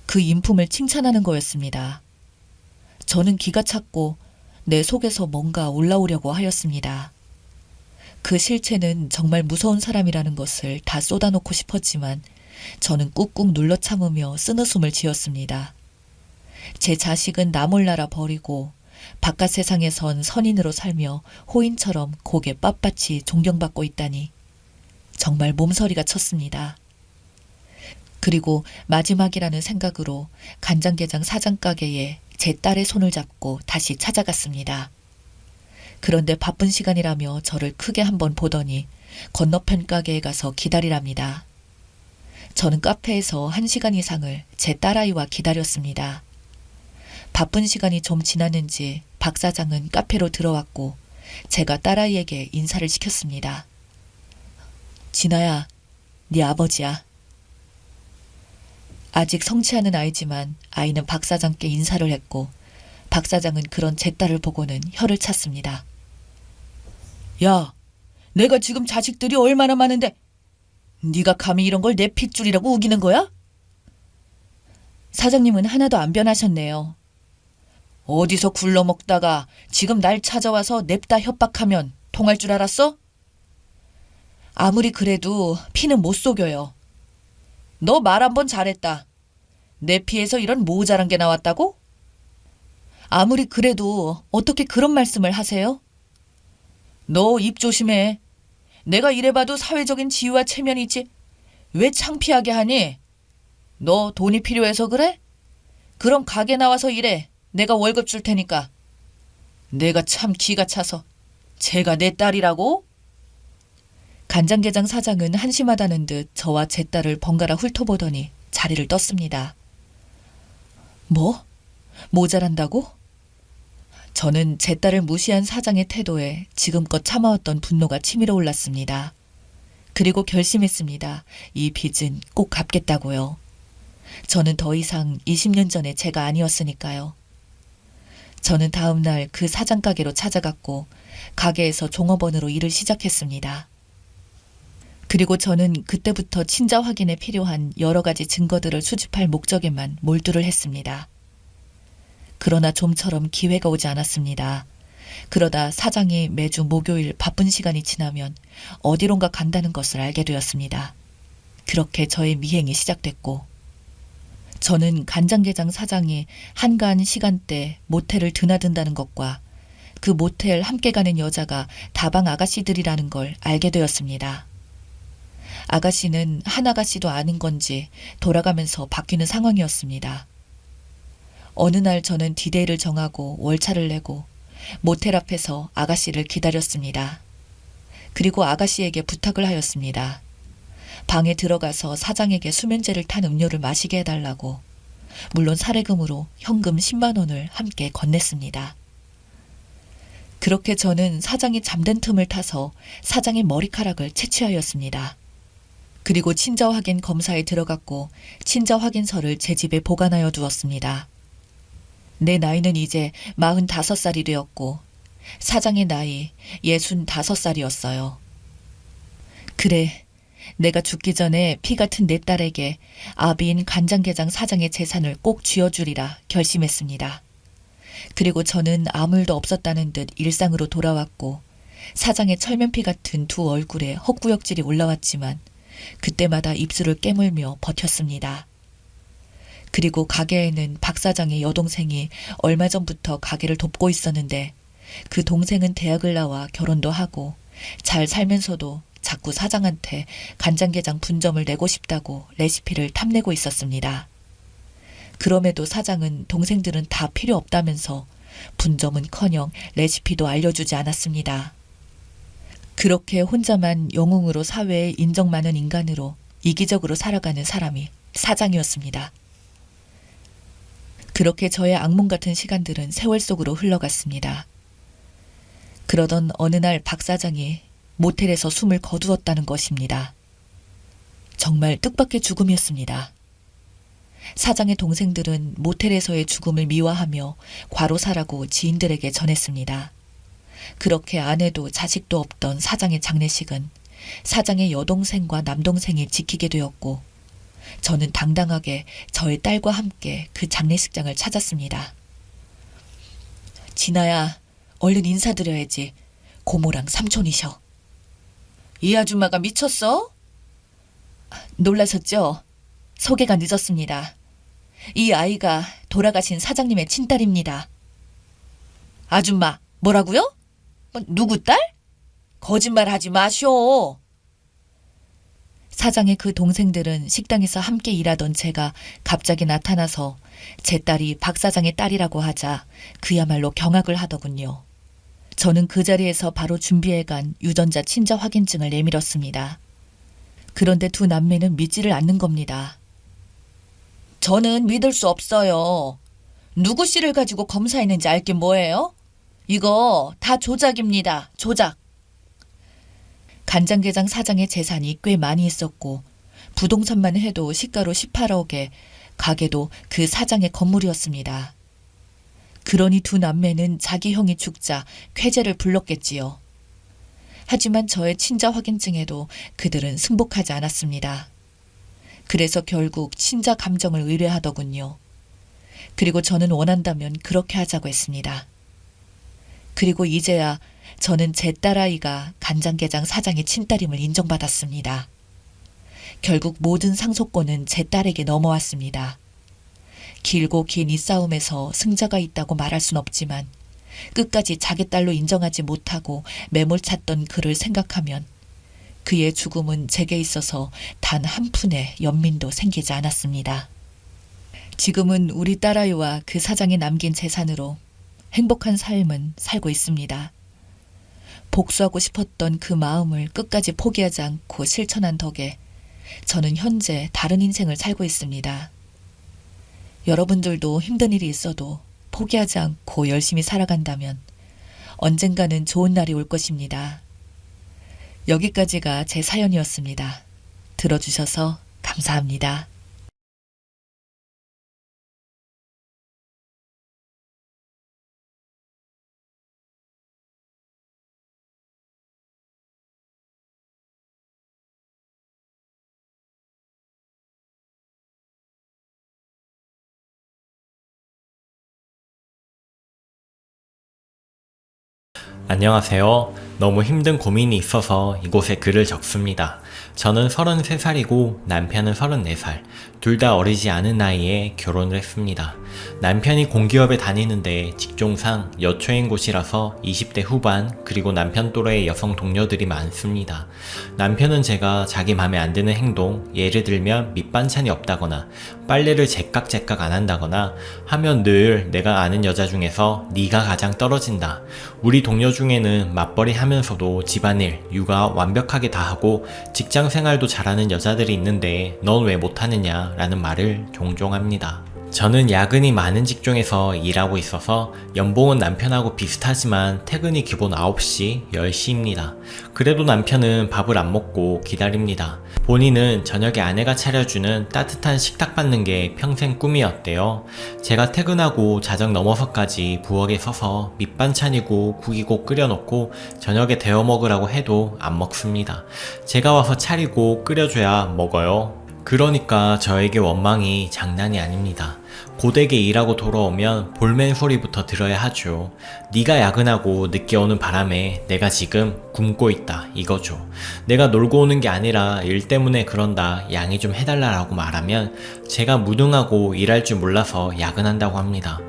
그 인품을 칭찬하는 거였습니다. 저는 기가 찼고 내 속에서 뭔가 올라오려고 하였습니다. 그 실체는 정말 무서운 사람이라는 것을 다 쏟아놓고 싶었지만 저는 꾹꾹 눌러 참으며 쓴웃음을 지었습니다. 제 자식은 나 몰라라 버리고 바깥 세상에선 선인으로 살며 호인처럼 고개 빳빳이 존경받고 있다니 정말 몸서리가 쳤습니다. 그리고 마지막이라는 생각으로 간장게장 사장가게에 제 딸의 손을 잡고 다시 찾아갔습니다. 그런데 바쁜 시간이라며 저를 크게 한번 보더니 건너편 가게에 가서 기다리랍니다. 저는 카페에서 1시간 이상을 제 딸아이와 기다렸습니다. 바쁜 시간이 좀 지났는지 박 사장은 카페로 들어왔고 제가 딸아이에게 인사를 시켰습니다. 진아야, 네 아버지야. 아직 성취하는 아이지만 아이는 박 사장께 인사를 했고 박 사장은 그런 제 딸을 보고는 혀를 찼습니다. 야, 내가 지금 자식들이 얼마나 많은데 네가 감히 이런 걸 내 핏줄이라고 우기는 거야? 사장님은 하나도 안 변하셨네요. 어디서 굴러먹다가 지금 날 찾아와서 냅다 협박하면 통할 줄 알았어? 아무리 그래도 피는 못 속여요. 너 말 한 번 잘했다. 내 피에서 이런 모자란 게 나왔다고? 아무리 그래도 어떻게 그런 말씀을 하세요? 너 입 조심해. 내가 이래봐도 사회적인 지위와 체면이지. 왜 창피하게 하니? 너 돈이 필요해서 그래? 그럼 가게 나와서 일해. 내가 월급 줄 테니까. 내가 참 기가 차서. 쟤가 내 딸이라고? 간장게장 사장은 한심하다는 듯 저와 제 딸을 번갈아 훑어보더니 자리를 떴습니다. 뭐? 모자란다고? 저는 제 딸을 무시한 사장의 태도에 지금껏 참아왔던 분노가 치밀어 올랐습니다. 그리고 결심했습니다. 이 빚은 꼭 갚겠다고요. 저는 더 이상 20년 전에 제가 아니었으니까요. 저는 다음 날 그 사장 가게로 찾아갔고 가게에서 종업원으로 일을 시작했습니다. 그리고 저는 그때부터 친자 확인에 필요한 여러 가지 증거들을 수집할 목적에만 몰두를 했습니다. 그러나 좀처럼 기회가 오지 않았습니다. 그러다 사장이 매주 목요일 바쁜 시간이 지나면 어디론가 간다는 것을 알게 되었습니다. 그렇게 저의 미행이 시작됐고 저는 간장게장 사장이 한가한 시간대 모텔을 드나든다는 것과 그 모텔 함께 가는 여자가 다방 아가씨들이라는 걸 알게 되었습니다. 아가씨는 한 아가씨도 아는 건지 돌아가면서 바뀌는 상황이었습니다. 어느 날 저는 디데이를 정하고 월차를 내고 모텔 앞에서 아가씨를 기다렸습니다. 그리고 아가씨에게 부탁을 하였습니다. 방에 들어가서 사장에게 수면제를 탄 음료를 마시게 해달라고. 물론 사례금으로 현금 10만 원을 함께 건넸습니다. 그렇게 저는 사장이 잠든 틈을 타서 사장의 머리카락을 채취하였습니다. 그리고 친자 확인 검사에 들어갔고 친자 확인서를 제 집에 보관하여 두었습니다. 내 나이는 이제 45살이 되었고 사장의 나이 65살이었어요. 그래, 내가 죽기 전에 피 같은 내 딸에게 아비인 간장게장 사장의 재산을 꼭 쥐어주리라 결심했습니다. 그리고 저는 아무 일도 없었다는 듯 일상으로 돌아왔고 사장의 철면피 같은 두 얼굴에 헛구역질이 올라왔지만 그때마다 입술을 깨물며 버텼습니다. 그리고 가게에는 박 사장의 여동생이 얼마 전부터 가게를 돕고 있었는데 그 동생은 대학을 나와 결혼도 하고 잘 살면서도 자꾸 사장한테 간장게장 분점을 내고 싶다고 레시피를 탐내고 있었습니다. 그럼에도 사장은 동생들은 다 필요 없다면서 분점은커녕 레시피도 알려주지 않았습니다. 그렇게 혼자만 영웅으로 사회에 인정 많은 인간으로 이기적으로 살아가는 사람이 사장이었습니다. 그렇게 저의 악몽 같은 시간들은 세월 속으로 흘러갔습니다. 그러던 어느 날 박 사장이 모텔에서 숨을 거두었다는 것입니다. 정말 뜻밖의 죽음이었습니다. 사장의 동생들은 모텔에서의 죽음을 미화하며 과로사라고 지인들에게 전했습니다. 그렇게 아내도 자식도 없던 사장의 장례식은 사장의 여동생과 남동생이 지키게 되었고 저는 당당하게 저의 딸과 함께 그 장례식장을 찾았습니다. 진아야, 얼른 인사드려야지. 고모랑 삼촌이셔. 이 아줌마가 미쳤어? 놀라셨죠? 소개가 늦었습니다. 이 아이가 돌아가신 사장님의 친딸입니다. 아줌마, 뭐라고요? 누구 딸? 거짓말하지 마쇼. 사장의 그 동생들은 식당에서 함께 일하던 제가 갑자기 나타나서 제 딸이 박 사장의 딸이라고 하자 그야말로 경악을 하더군요. 저는 그 자리에서 바로 준비해간 유전자 친자 확인증을 내밀었습니다. 그런데 두 남매는 믿지를 않는 겁니다. 저는 믿을 수 없어요. 누구 씨를 가지고 검사했는지 알게 뭐예요? 이거 다 조작입니다. 조작. 간장게장 사장의 재산이 꽤 많이 있었고 부동산만 해도 시가로 18억에 가게도 그 사장의 건물이었습니다. 그러니 두 남매는 자기 형이 죽자 쾌재를 불렀겠지요. 하지만 저의 친자 확인증에도 그들은 승복하지 않았습니다. 그래서 결국 친자 감정을 의뢰하더군요. 그리고 저는 원한다면 그렇게 하자고 했습니다. 그리고 이제야 저는 제 딸아이가 간장게장 사장의 친딸임을 인정받았습니다. 결국 모든 상속권은 제 딸에게 넘어왔습니다. 길고 긴 이 싸움에서 승자가 있다고 말할 순 없지만 끝까지 자기 딸로 인정하지 못하고 매몰찼던 그를 생각하면 그의 죽음은 제게 있어서 단 한 푼의 연민도 생기지 않았습니다. 지금은 우리 딸아이와 그 사장이 남긴 재산으로 행복한 삶은 살고 있습니다. 복수하고 싶었던 그 마음을 끝까지 포기하지 않고 실천한 덕에 저는 현재 다른 인생을 살고 있습니다. 여러분들도 힘든 일이 있어도 포기하지 않고 열심히 살아간다면 언젠가는 좋은 날이 올 것입니다. 여기까지가 제 사연이었습니다. 들어주셔서 감사합니다. 안녕하세요. 너무 힘든 고민이 있어서 이곳에 글을 적습니다. 저는 33살이고 남편은 34살, 둘 다 어리지 않은 나이에 결혼을 했습니다. 남편이 공기업에 다니는데 직종상 여초인 곳이라서 20대 후반, 그리고 남편 또래의 여성 동료들이 많습니다. 남편은 제가 자기 맘에 안 드는 행동, 예를 들면 밑반찬이 없다거나 빨래를 제깍제깍 안 한다거나 하면 늘 내가 아는 여자 중에서 네가 가장 떨어진다. 우리 동료 중에는 맞벌이 하면서도 집안일, 육아 완벽하게 다 하고 직장 생활도 잘하는 여자들이 있는데 넌 왜 못하느냐 라는 말을 종종 합니다. 저는 야근이 많은 직종에서 일하고 있어서 연봉은 남편하고 비슷하지만 퇴근이 기본 9시, 10시입니다. 그래도 남편은 밥을 안 먹고 기다립니다. 본인은 저녁에 아내가 차려주는 따뜻한 식탁 받는 게 평생 꿈이었대요. 제가 퇴근하고 자정 넘어서까지 부엌에 서서 밑반찬이고 국이고 끓여놓고 저녁에 데워 먹으라고 해도 안 먹습니다. 제가 와서 차리고 끓여줘야 먹어요. 그러니까 저에게 원망이 장난이 아닙니다. 고되게 일하고 돌아오면 볼멘 소리부터 들어야 하죠. 네가 야근하고 늦게 오는 바람에 내가 지금 굶고 있다 이거죠. 내가 놀고 오는 게 아니라 일 때문에 그런다, 양해 좀 해달라고 말하면 제가 무능하고 일할 줄 몰라서 야근한다고 합니다.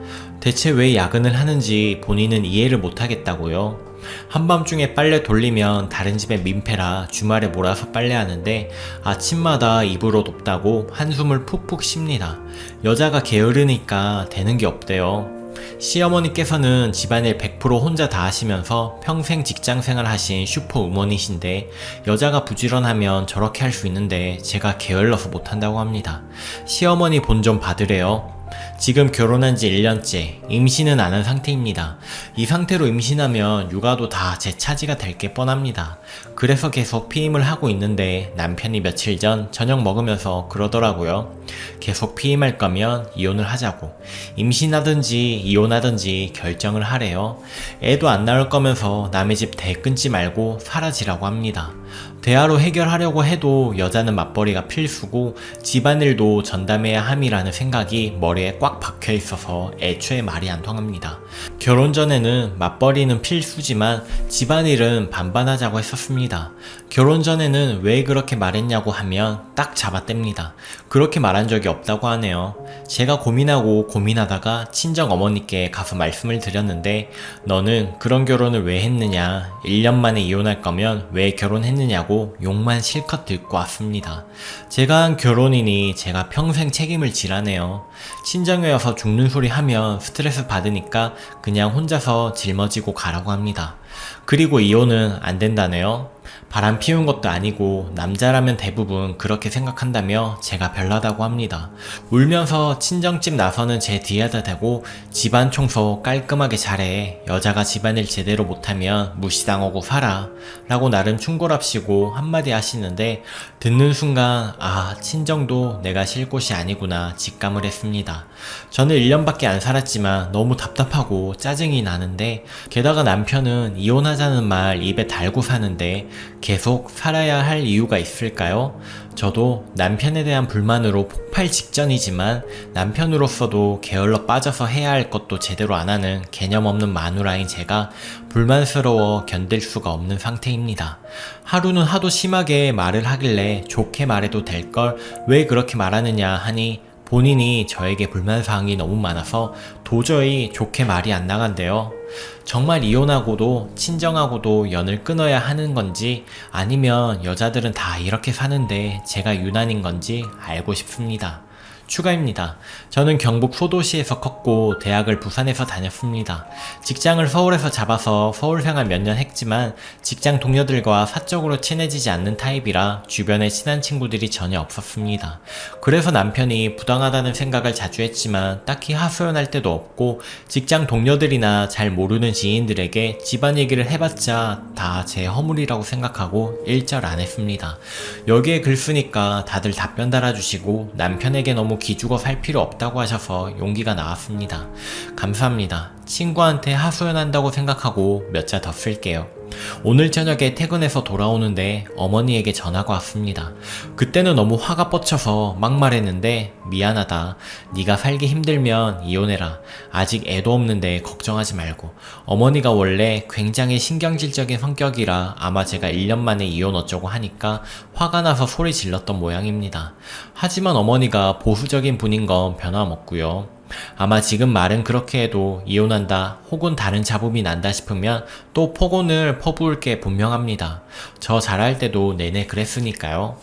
대체 왜 야근을 하는지 본인은 이해를 못하겠다고요. 한밤중에 빨래 돌리면 다른 집에 민폐라 주말에 몰아서 빨래하는데 아침마다 입으로 덥다고 한숨을 푹푹 쉽니다. 여자가 게으르니까 되는 게 없대요. 시어머니께서는 집안일 100% 혼자 다 하시면서 평생 직장생활 하신 슈퍼우먼이신데 여자가 부지런하면 저렇게 할 수 있는데 제가 게을러서 못한다고 합니다. 시어머니 본 좀 받으래요. 지금 결혼한 지 1년째, 임신은 안 한 상태입니다. 이 상태로 임신하면 육아도 다 제 차지가 될 게 뻔합니다. 그래서 계속 피임을 하고 있는데 남편이 며칠 전 저녁 먹으면서 그러더라고요. 계속 피임할 거면 이혼을 하자고. 임신하든지 이혼하든지 결정을 하래요. 애도 안 낳을 거면서 남의 집 대 끊지 말고 사라지라고 합니다. 대화로 해결하려고 해도 여자는 맞벌이가 필수고 집안일도 전담해야 함이라는 생각이 머리에 머리에 꽉 박혀 있어서 애초에 말이 안 통합니다. 결혼 전에는 맞벌이는 필수지만 집안일은 반반하자고 했었습니다. 결혼 전에는 왜 그렇게 말했냐고 하면 딱 잡아댑니다. 그렇게 말한 적이 없다고 하네요. 제가 고민하다가 친정 어머니께 가서 말씀을 드렸는데 너는 그런 결혼을 왜 했느냐, 1년 만에 이혼할 거면 왜 결혼했느냐고 욕만 실컷 듣고 왔습니다. 제가 한 결혼이니 제가 평생 책임을 지라네요. 친정에 와서 죽는 소리 하면 스트레스 받으니까 그냥 혼자서 짊어지고 가라고 합니다. 그리고 이혼은 안 된다네요. 바람 피운 것도 아니고 남자라면 대부분 그렇게 생각한다며 제가 별나다고 합니다. 울면서 친정집 나서는 제 뒤에다 대고 집안 청소 깔끔하게 잘해. 여자가 집안일 제대로 못하면 무시당하고 살아. 라고 나름 충고랍시고 한마디 하시는데 듣는 순간 친정도 내가 쉴 곳이 아니구나 직감을 했습니다. 저는 1년밖에 안 살았지만 너무 답답하고 짜증이 나는데 게다가 남편은 이혼하자는 말 입에 달고 사는데 계속 살아야 할 이유가 있을까요? 저도 남편에 대한 불만으로 폭발 직전이지만 남편으로서도 게을러 빠져서 해야 할 것도 제대로 안 하는 개념 없는 마누라인 제가 불만스러워 견딜 수가 없는 상태입니다. 하루는 하도 심하게 말을 하길래 좋게 말해도 될 걸 왜 그렇게 말하느냐 하니 본인이 저에게 불만사항이 너무 많아서 도저히 좋게 말이 안 나간대요. 정말 이혼하고도 친정하고도 연을 끊어야 하는 건지 아니면 여자들은 다 이렇게 사는데 제가 유난인 건지 알고 싶습니다. 추가입니다. 저는 경북 소도시에서 컸고 대학을 부산에서 다녔습니다. 직장을 서울에서 잡아서 서울 생활 몇 년 했지만 직장 동료들과 사적으로 친해지지 않는 타입이라 주변에 친한 친구들이 전혀 없었습니다. 그래서 남편이 부당하다는 생각을 자주 했지만 딱히 하소연할 때도 없고 직장 동료들이나 잘 모르는 지인들에게 집안 얘기를 해봤자 다 제 허물이라고 생각하고 일절 안 했습니다. 여기에 글 쓰니까 다들 답변 달아주시고 남편에게 너무 기죽어 살 필요 없다고 하셔서 용기가 나왔습니다. 감사합니다. 친구한테 하소연한다고 생각하고 몇 자 더 쓸게요. 오늘 저녁에 퇴근해서 돌아오는데 어머니에게 전화가 왔습니다. 그때는 너무 화가 뻗쳐서 막 말했는데 미안하다. 네가 살기 힘들면 이혼해라. 아직 애도 없는데 걱정하지 말고. 어머니가 원래 굉장히 신경질적인 성격이라 아마 제가 1년 만에 이혼 어쩌고 하니까 화가 나서 소리 질렀던 모양입니다. 하지만 어머니가 보수적인 분인 건 변함없고요. 아마 지금 말은 그렇게 해도 이혼한다 혹은 다른 잡음이 난다 싶으면 또 폭언을 퍼부을 게 분명합니다. 저 잘할 때도 내내 그랬으니까요.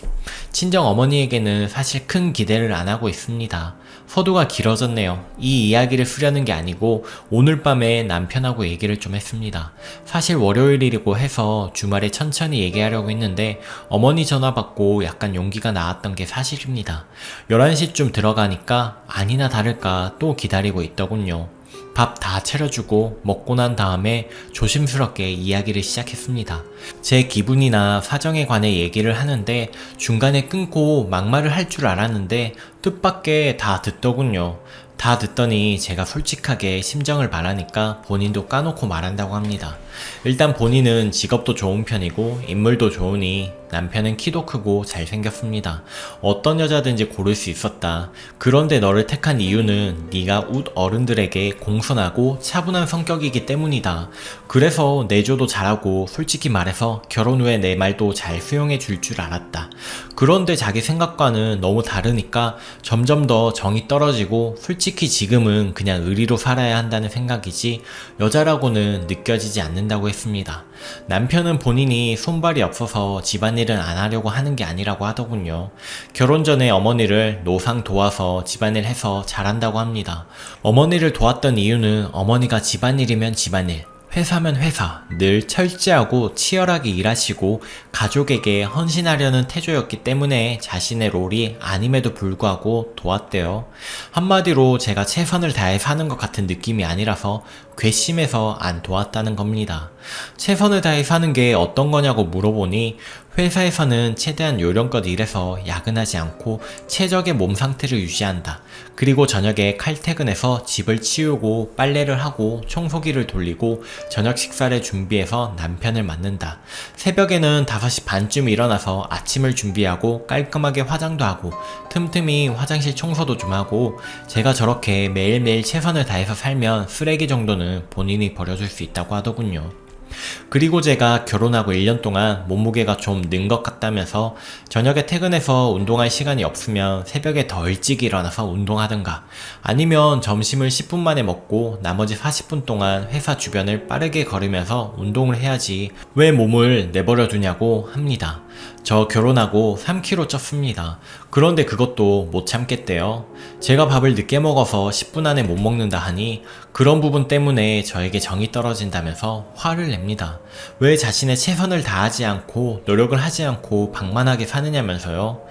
친정 어머니에게는 사실 큰 기대를 안 하고 있습니다. 서두가 길어졌네요. 이 이야기를 쓰려는 게 아니고 오늘 밤에 남편하고 얘기를 좀 했습니다. 사실 월요일이고 해서 주말에 천천히 얘기하려고 했는데 어머니 전화 받고 약간 용기가 나왔던 게 사실입니다. 11시쯤 들어가니까 아니나 다를까 또 기다리고 있더군요. 밥 다 차려주고 먹고 난 다음에 조심스럽게 이야기를 시작했습니다. 제 기분이나 사정에 관해 얘기를 하는데 중간에 끊고 막말을 할 줄 알았는데 뜻밖의 다 듣더군요. 다 듣더니 제가 솔직하게 심정을 말하니까 본인도 까놓고 말한다고 합니다. 일단 본인은 직업도 좋은 편이고 인물도 좋으니 남편은 키도 크고 잘생겼습니다. 어떤 여자든지 고를 수 있었다. 그런데 너를 택한 이유는 네가 웃 어른들에게 공손하고 차분한 성격이기 때문이다. 그래서 내조도 잘하고 솔직히 말해서 결혼 후에 내 말도 잘 수용해 줄 줄 알았다. 그런데 자기 생각과는 너무 다르니까 점점 더 정이 떨어지고 솔직히 지금은 그냥 의리로 살아야 한다는 생각이지 여자라고는 느껴지지 않는다고 했습니다. 남편은 본인이 손발이 없어서 집안일은 안 하려고 하는 게 아니라고 하더군요. 결혼 전에 어머니를 노상 도와서 집안일 해서 잘한다고 합니다. 어머니를 도왔던 이유는 어머니가 집안일이면 집안일, 회사면 회사, 늘 철저하고 치열하게 일하시고 가족에게 헌신하려는 태조였기 때문에 자신의 롤이 아님에도 불구하고 도왔대요. 한마디로 제가 최선을 다해 사는 것 같은 느낌이 아니라서 괘씸해서 안 도왔다는 겁니다. 최선을 다해 사는 게 어떤 거냐고 물어보니 회사에서는 최대한 요령껏 일해서 야근하지 않고 최적의 몸 상태를 유지한다. 그리고 저녁에 칼퇴근해서 집을 치우고 빨래를 하고 청소기를 돌리고 저녁 식사를 준비해서 남편을 맞는다. 새벽에는 5시 반쯤 일어나서 아침을 준비하고 깔끔하게 화장도 하고 틈틈이 화장실 청소도 좀 하고 제가 저렇게 매일매일 최선을 다해서 살면 쓰레기 정도는 본인이 버려줄 수 있다고 하더군요. 그리고 제가 결혼하고 1년 동안 몸무게가 좀 는 것 같다면서 저녁에 퇴근해서 운동할 시간이 없으면 새벽에 더 일찍 일어나서 운동하든가 아니면 점심을 10분 만에 먹고 나머지 40분 동안 회사 주변을 빠르게 걸으면서 운동을 해야지 왜 몸을 내버려 두냐고 합니다. 저 결혼하고 3kg 쪘습니다. 그런데 그것도 못 참겠대요. 제가 밥을 늦게 먹어서 10분 안에 못 먹는다 하니 그런 부분 때문에 저에게 정이 떨어진다면서 화를 냅니다. 왜 자신의 최선을 다하지 않고 노력을 하지 않고 방만하게 사느냐면서요.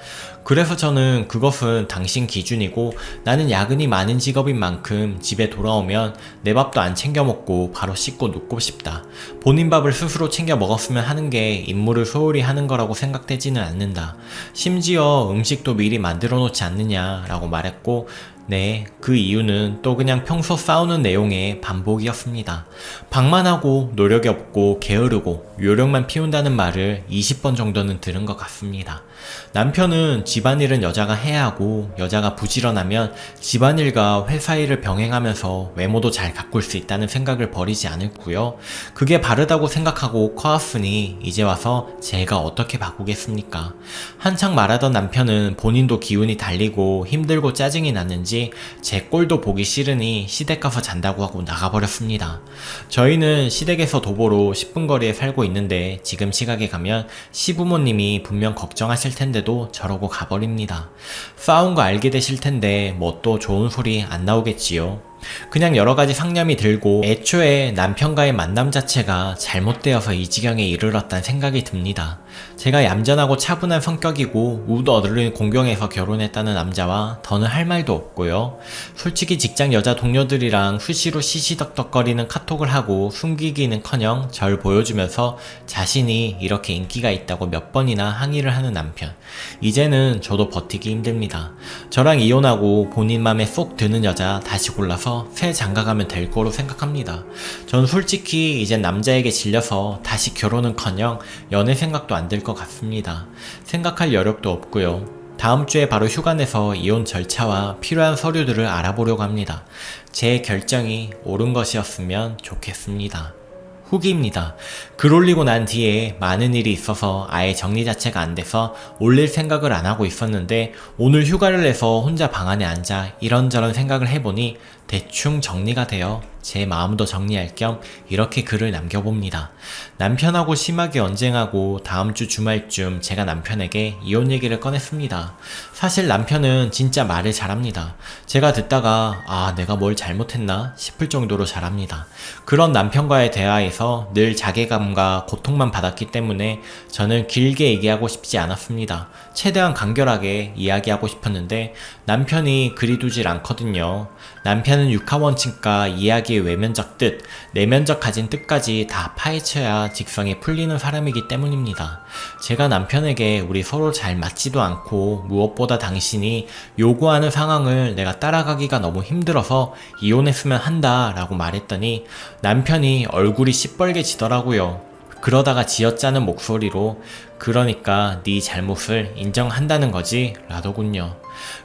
그래서 저는 그것은 당신 기준이고 나는 야근이 많은 직업인 만큼 집에 돌아오면 내 밥도 안 챙겨 먹고 바로 씻고 눕고 싶다. 본인 밥을 스스로 챙겨 먹었으면 하는 게 임무를 소홀히 하는 거라고 생각되지는 않는다. 심지어 음식도 미리 만들어 놓지 않느냐라고 말했고 네, 그 이유는 또 그냥 평소 싸우는 내용의 반복이었습니다. 방만하고 노력이 없고 게으르고 요령만 피운다는 말을 20번 정도는 들은 것 같습니다. 남편은 집안일은 여자가 해야 하고 여자가 부지런하면 집안일과 회사 일을 병행하면서 외모도 잘 가꿀 수 있다는 생각을 버리지 않았고요. 그게 바르다고 생각하고 커왔으니 이제 와서 제가 어떻게 바꾸겠습니까? 한창 말하던 남편은 본인도 기운이 달리고 힘들고 짜증이 났는지 제 꼴도 보기 싫으니 시댁 가서 잔다고 하고 나가버렸습니다. 저희는 시댁에서 도보로 10분 거리에 살고 있는데 지금 시각에 가면 시부모님이 분명 걱정하실 텐데도 저러고 가버립니다. 싸운 거 알게 되실 텐데 뭐 또 좋은 소리 안 나오겠지요. 그냥 여러가지 상념이 들고 애초에 남편과의 만남 자체가 잘못되어서 이 지경에 이르렀단 생각이 듭니다. 제가 얌전하고 차분한 성격이고 우더를 공경해서 결혼했다는 남자와 더는 할 말도 없고요. 솔직히 직장 여자 동료들이랑 수시로 시시덕덕거리는 카톡을 하고 숨기기는커녕 절 보여주면서 자신이 이렇게 인기가 있다고 몇 번이나 항의를 하는 남편. 이제는 저도 버티기 힘듭니다. 저랑 이혼하고 본인 맘에 쏙 드는 여자 다시 골라서 새 장가가면 될 거로 생각합니다. 전 솔직히 이젠 남자에게 질려서 다시 결혼은커녕 연애 생각도 안 들 것 같습니다. 생각할 여력도 없고요. 다음 주에 바로 휴가 내서 이혼 절차와 필요한 서류들을 알아보려고 합니다. 제 결정이 옳은 것이었으면 좋겠습니다. 후기입니다. 글 올리고 난 뒤에 많은 일이 있어서 아예 정리 자체가 안 돼서 올릴 생각을 안 하고 있었는데 오늘 휴가를 내서 혼자 방 안에 앉아 이런저런 생각을 해보니 대충 정리가 되어 제 마음도 정리할 겸 이렇게 글을 남겨봅니다. 남편하고 심하게 언쟁하고 다음 주 주말쯤 제가 남편에게 이혼 얘기를 꺼냈습니다. 사실 남편은 진짜 말을 잘합니다. 제가 듣다가 아 내가 뭘 잘못했나 싶을 정도로 잘합니다. 그런 남편과의 대화에서 늘 자괴감과 고통만 받았기 때문에 저는 길게 얘기하고 싶지 않았습니다. 최대한 간결하게 이야기하고 싶었는데 남편이 그리 두질 않거든요. 남편은 육하원칙과 이야기의 외면적 뜻, 내면적 가진 뜻까지 다 파헤쳐야 직성이 풀리는 사람이기 때문입니다. 제가 남편에게 우리 서로 잘 맞지도 않고 무엇보다 당신이 요구하는 상황을 내가 따라가기가 너무 힘들어서 이혼했으면 한다 라고 말했더니 남편이 얼굴이 시뻘개지더라고요. 그러다가 지어짜는 목소리로 그러니까 네 잘못을 인정한다는 거지 라더군요.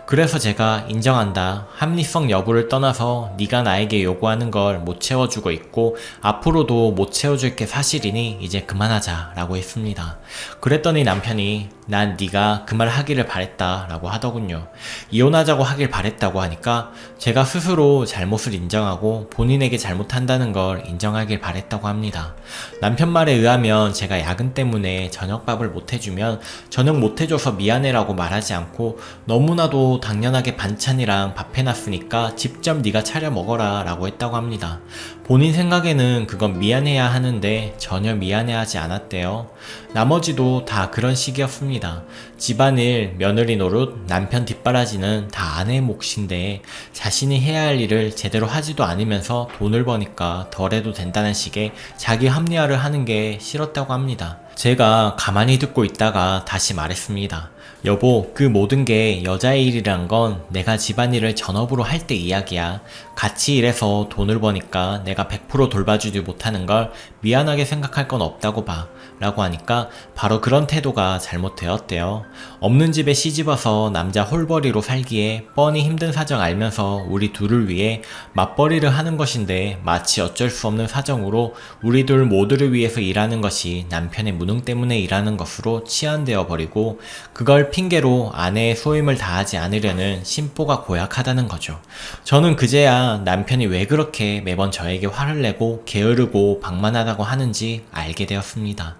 그래서 제가 인정한다. 합리성 여부를 떠나서 네가 나에게 요구하는 걸 못 채워주고 있고 앞으로도 못 채워줄 게 사실이니 이제 그만하자 라고 했습니다. 그랬더니 남편이 난 네가 그 말 하기를 바랬다 라고 하더군요. 이혼하자고 하길 바랬다고 하니까 제가 스스로 잘못을 인정하고 본인에게 잘못한다는 걸 인정하길 바랬다고 합니다. 남편 말에 의하면 제가 야근 때문에 저녁밥을 못 해주면 저녁 못 해줘서 미안해라고 말하지 않고 너무나도 당연하게 반찬이랑 밥 해놨으니까 직접 네가 차려 먹어라 라고 했다고 합니다. 본인 생각에는 그건 미안해야 하는데 전혀 미안해하지 않았대요. 나머지도 다 그런 식이었습니다. 집안일, 며느리 노릇, 남편 뒷바라지는 다 아내의 몫인데 자신이 해야 할 일을 제대로 하지도 않으면서 돈을 버니까 덜 해도 된다는 식의 자기 합리화를 하는 게 싫었다고 합니다. 제가 가만히 듣고 있다가 다시 말했습니다. 여보, 그 모든 게 여자의 일이란 건 내가 집안일을 전업으로 할 때 이야기야. 같이 일해서 돈을 버니까 내가 100% 돌봐주지 못하는 걸 미안하게 생각할 건 없다고 봐. 라고 하니까 바로 그런 태도가 잘못되었대요. 없는 집에 시집와서 남자 홀벌이로 살기에 뻔히 힘든 사정 알면서 우리 둘을 위해 맞벌이를 하는 것인데 마치 어쩔 수 없는 사정으로 우리 둘 모두를 위해서 일하는 것이 남편의 무능 때문에 일하는 것으로 치환되어 버리고 그걸 핑계로 아내의 소임을 다하지 않으려는 심보가 고약하다는 거죠. 저는 그제야 남편이 왜 그렇게 매번 저에게 화를 내고 게으르고 방만하다고 하는지 알게 되었습니다.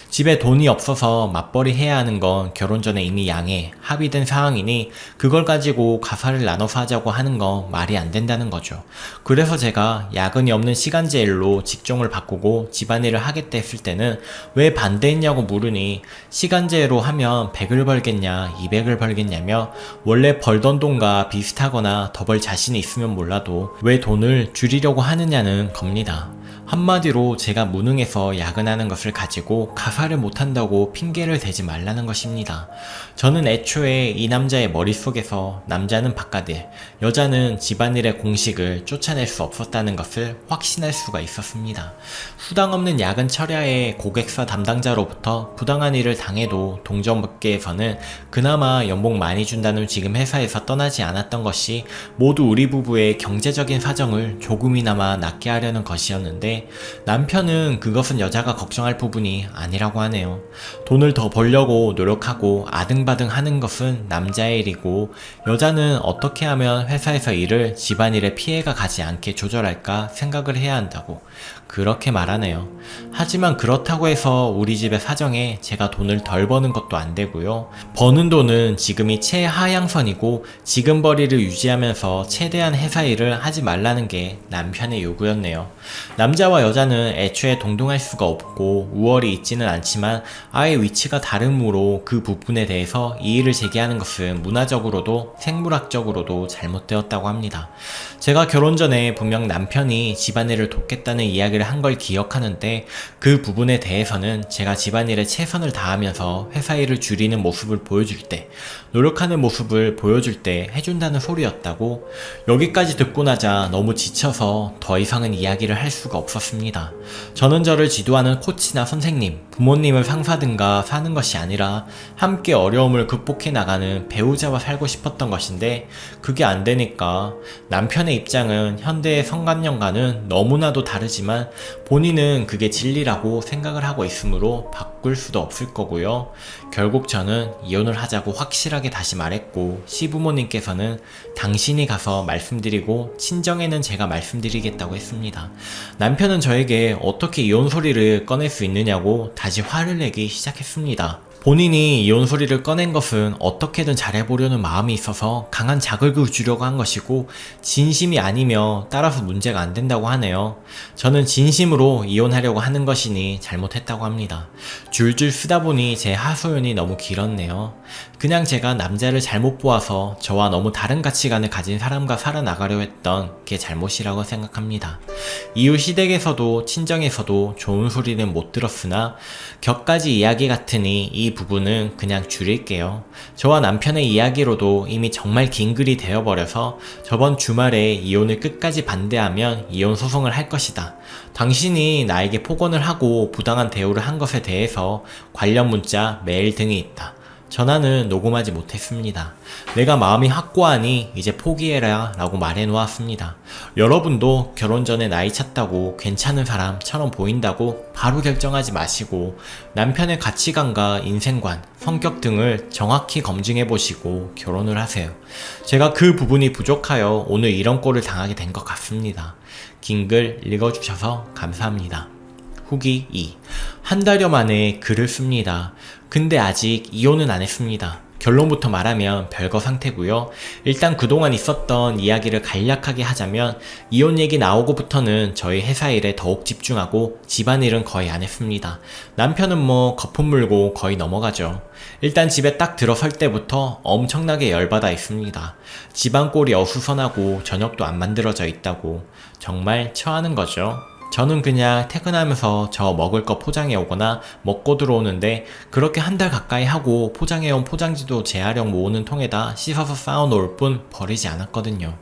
집에 돈이 없어서 맞벌이 해야 하는 건 결혼 전에 이미 양해, 합의된 사항이니 그걸 가지고 가사를 나눠서 하자고 하는 건 말이 안 된다는 거죠. 그래서 제가 야근이 없는 시간제 일로 직종을 바꾸고 집안일을 하겠다 했을 때는 왜 반대했냐고 물으니 시간제로 하면 100을 벌겠냐 200을 벌겠냐며 원래 벌던 돈과 비슷하거나 더 벌 자신이 있으면 몰라도 왜 돈을 줄이려고 하느냐는 겁니다. 한마디로 제가 무능해서 야근하는 것을 가지고 가사를 못한다고 핑계를 대지 말라는 것입니다. 저는 애초에 이 남자의 머릿속에서 남자는 바깥일, 여자는 집안일의 공식을 쫓아낼 수 없었다는 것을 확신할 수가 있었습니다. 수당 없는 야근 철야에 고객사 담당자로부터 부당한 일을 당해도 동종업계에서는 그나마 연봉 많이 준다는 지금 회사에서 떠나지 않았던 것이 모두 우리 부부의 경제적인 사정을 조금이나마 낫게 하려는 것이었는데 남편은 그것은 여자가 걱정할 부분이 아니라고 하네요. 돈을 더 벌려고 노력하고 아등바등 하는 것은 남자의 일이고 여자는 어떻게 하면 회사에서 일을 집안일에 피해가 가지 않게 조절할까 생각을 해야 한다고 그렇게 말하네요. 하지만 그렇다고 해서 우리 집의 사정에 제가 돈을 덜 버는 것도 안 되고요. 버는 돈은 지금이 최하향선이고 지금 벌이를 유지하면서 최대한 회사 일을 하지 말라는 게 남편의 요구였네요. 남자와 여자는 애초에 동등할 수가 없고 우월이 있지는 않지만 아예 위치가 다르므로 그 부분에 대해서 이의를 제기하는 것은 문화적으로도 생물학적으로도 잘못되었다고 합니다. 제가 결혼 전에 분명 남편이 집안일을 돕겠다는 이야기를 한 걸 기억하는데 그 부분에 대해서는 제가 집안일에 최선을 다하면서 회사 일을 줄이는 모습을 보여줄 때 노력하는 모습을 보여줄 때 해준다는 소리였다고 여기까지 듣고 나자 너무 지쳐서 더 이상은 이야기를 할 수가 없었습니다. 저는 저를 지도하는 코치나 선생님, 부모님을 상사든가 사는 것이 아니라 함께 어려움을 극복해 나가는 배우자와 살고 싶었던 것인데 그게 안 되니까 남편의 입장은 현대의 성관념과는 너무나도 다르지만 본인은 그게 진리라고 생각을 하고 있으므로 바꿀 수도 없을 거고요. 결국 저는 이혼을 하자고 확실하게 다시 말했고 시부모님께서는 당신이 가서 말씀드리고 친정에는 제가 말씀드리겠다고 했습니다. 남편은 저에게 어떻게 이혼 소리를 꺼낼 수 있느냐고 다시 화를 내기 시작했습니다. 본인이 이혼 소리를 꺼낸 것은 어떻게든 잘해보려는 마음이 있어서 강한 자극을 주려고 한 것이고 진심이 아니며 따라서 문제가 안 된다고 하네요. 저는 진심으로 이혼하려고 하는 것이니 잘못했다고 합니다. 줄줄 쓰다 보니 제 하소연이 너무 길었네요. 그냥 제가 남자를 잘못 보아서 저와 너무 다른 가치관을 가진 사람과 살아나가려 했던 게 잘못이라고 생각합니다. 이후 시댁에서도 친정에서도 좋은 소리는 못 들었으나 격가지 이야기 같으니 이 부분은 그냥 줄일게요. 저와 남편의 이야기로도 이미 정말 긴 글이 되어버려서 저번 주말에 이혼을 끝까지 반대하면 이혼 소송을 할 것이다. 당신이 나에게 폭언을 하고 부당한 대우를 한 것에 대해서 관련 문자, 메일 등이 있다. 전화는 녹음하지 못했습니다. 내가 마음이 확고하니 이제 포기해라 라고 말해놓았습니다. 여러분도 결혼 전에 나이 찼다고 괜찮은 사람처럼 보인다고 바로 결정하지 마시고 남편의 가치관과 인생관, 성격 등을 정확히 검증해보시고 결혼을 하세요. 제가 그 부분이 부족하여 오늘 이런 꼴을 당하게 된 것 같습니다. 긴 글 읽어주셔서 감사합니다. 후기 2. 한 달여 만에 글을 씁니다. 근데 아직 이혼은 안 했습니다. 결론부터 말하면 별거 상태고요. 일단 그동안 있었던 이야기를 간략하게 하자면 이혼 얘기 나오고부터는 저희 회사 일에 더욱 집중하고 집안일은 거의 안 했습니다. 남편은 뭐 거품 물고 거의 넘어가죠. 일단 집에 딱 들어설 때부터 엄청나게 열받아 있습니다. 집안 꼴이 어수선하고 저녁도 안 만들어져 있다고 정말 처하는 거죠. 저는 그냥 퇴근하면서 저 먹을 거 포장해 오거나 먹고 들어오는데 그렇게 한 달 가까이 하고 포장해온 포장지도 재활용 모으는 통에다 씻어서 쌓아놓을 뿐 버리지 않았거든요.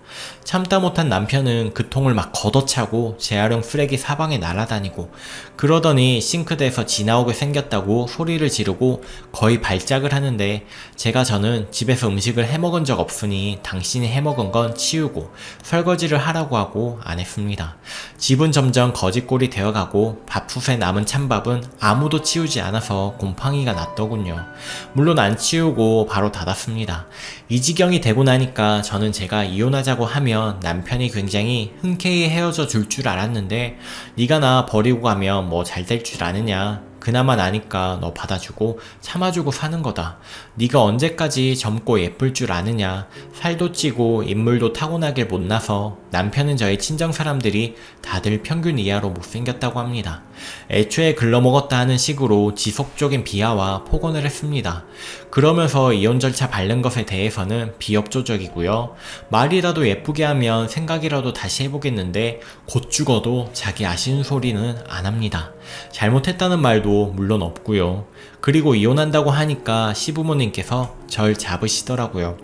참다 못한 남편은 그 통을 막 걷어차고 재활용 쓰레기 사방에 날아다니고 그러더니 싱크대에서 지 나오게 생겼다고 소리를 지르고 거의 발작을 하는데 저는 집에서 음식을 해먹은 적 없으니 당신이 해먹은 건 치우고 설거지를 하라고 하고 안 했습니다. 집은 점점 거지꼴이 되어가고 밥솥에 남은 찬밥은 아무도 치우지 않아서 곰팡이가 났더군요. 물론 안 치우고 바로 닫았습니다. 이 지경이 되고 나니까 저는 제가 이혼하자고 하면 남편이 굉장히 흔쾌히 헤어져 줄 줄 알았는데 네가 나 버리고 가면 뭐 잘 될 줄 아느냐. 그나마 나니까 너 받아주고 참아주고 사는 거다. 네가 언제까지 젊고 예쁠 줄 아느냐. 살도 찌고 인물도 타고나길 못나서 남편은 저희 친정 사람들이 다들 평균 이하로 못생겼다고 합니다. 애초에 글러먹었다 하는 식으로 지속적인 비하와 폭언을 했습니다. 그러면서 이혼 절차 밟는 것에 대해서는 비협조적이고요. 말이라도 예쁘게 하면 생각이라도 다시 해보겠는데 곧 죽어도 자기 아쉬운 소리는 안 합니다. 잘못했다는 말도 물론 없고요. 그리고 이혼한다고 하니까 시부모님께서 절 잡으시더라고요.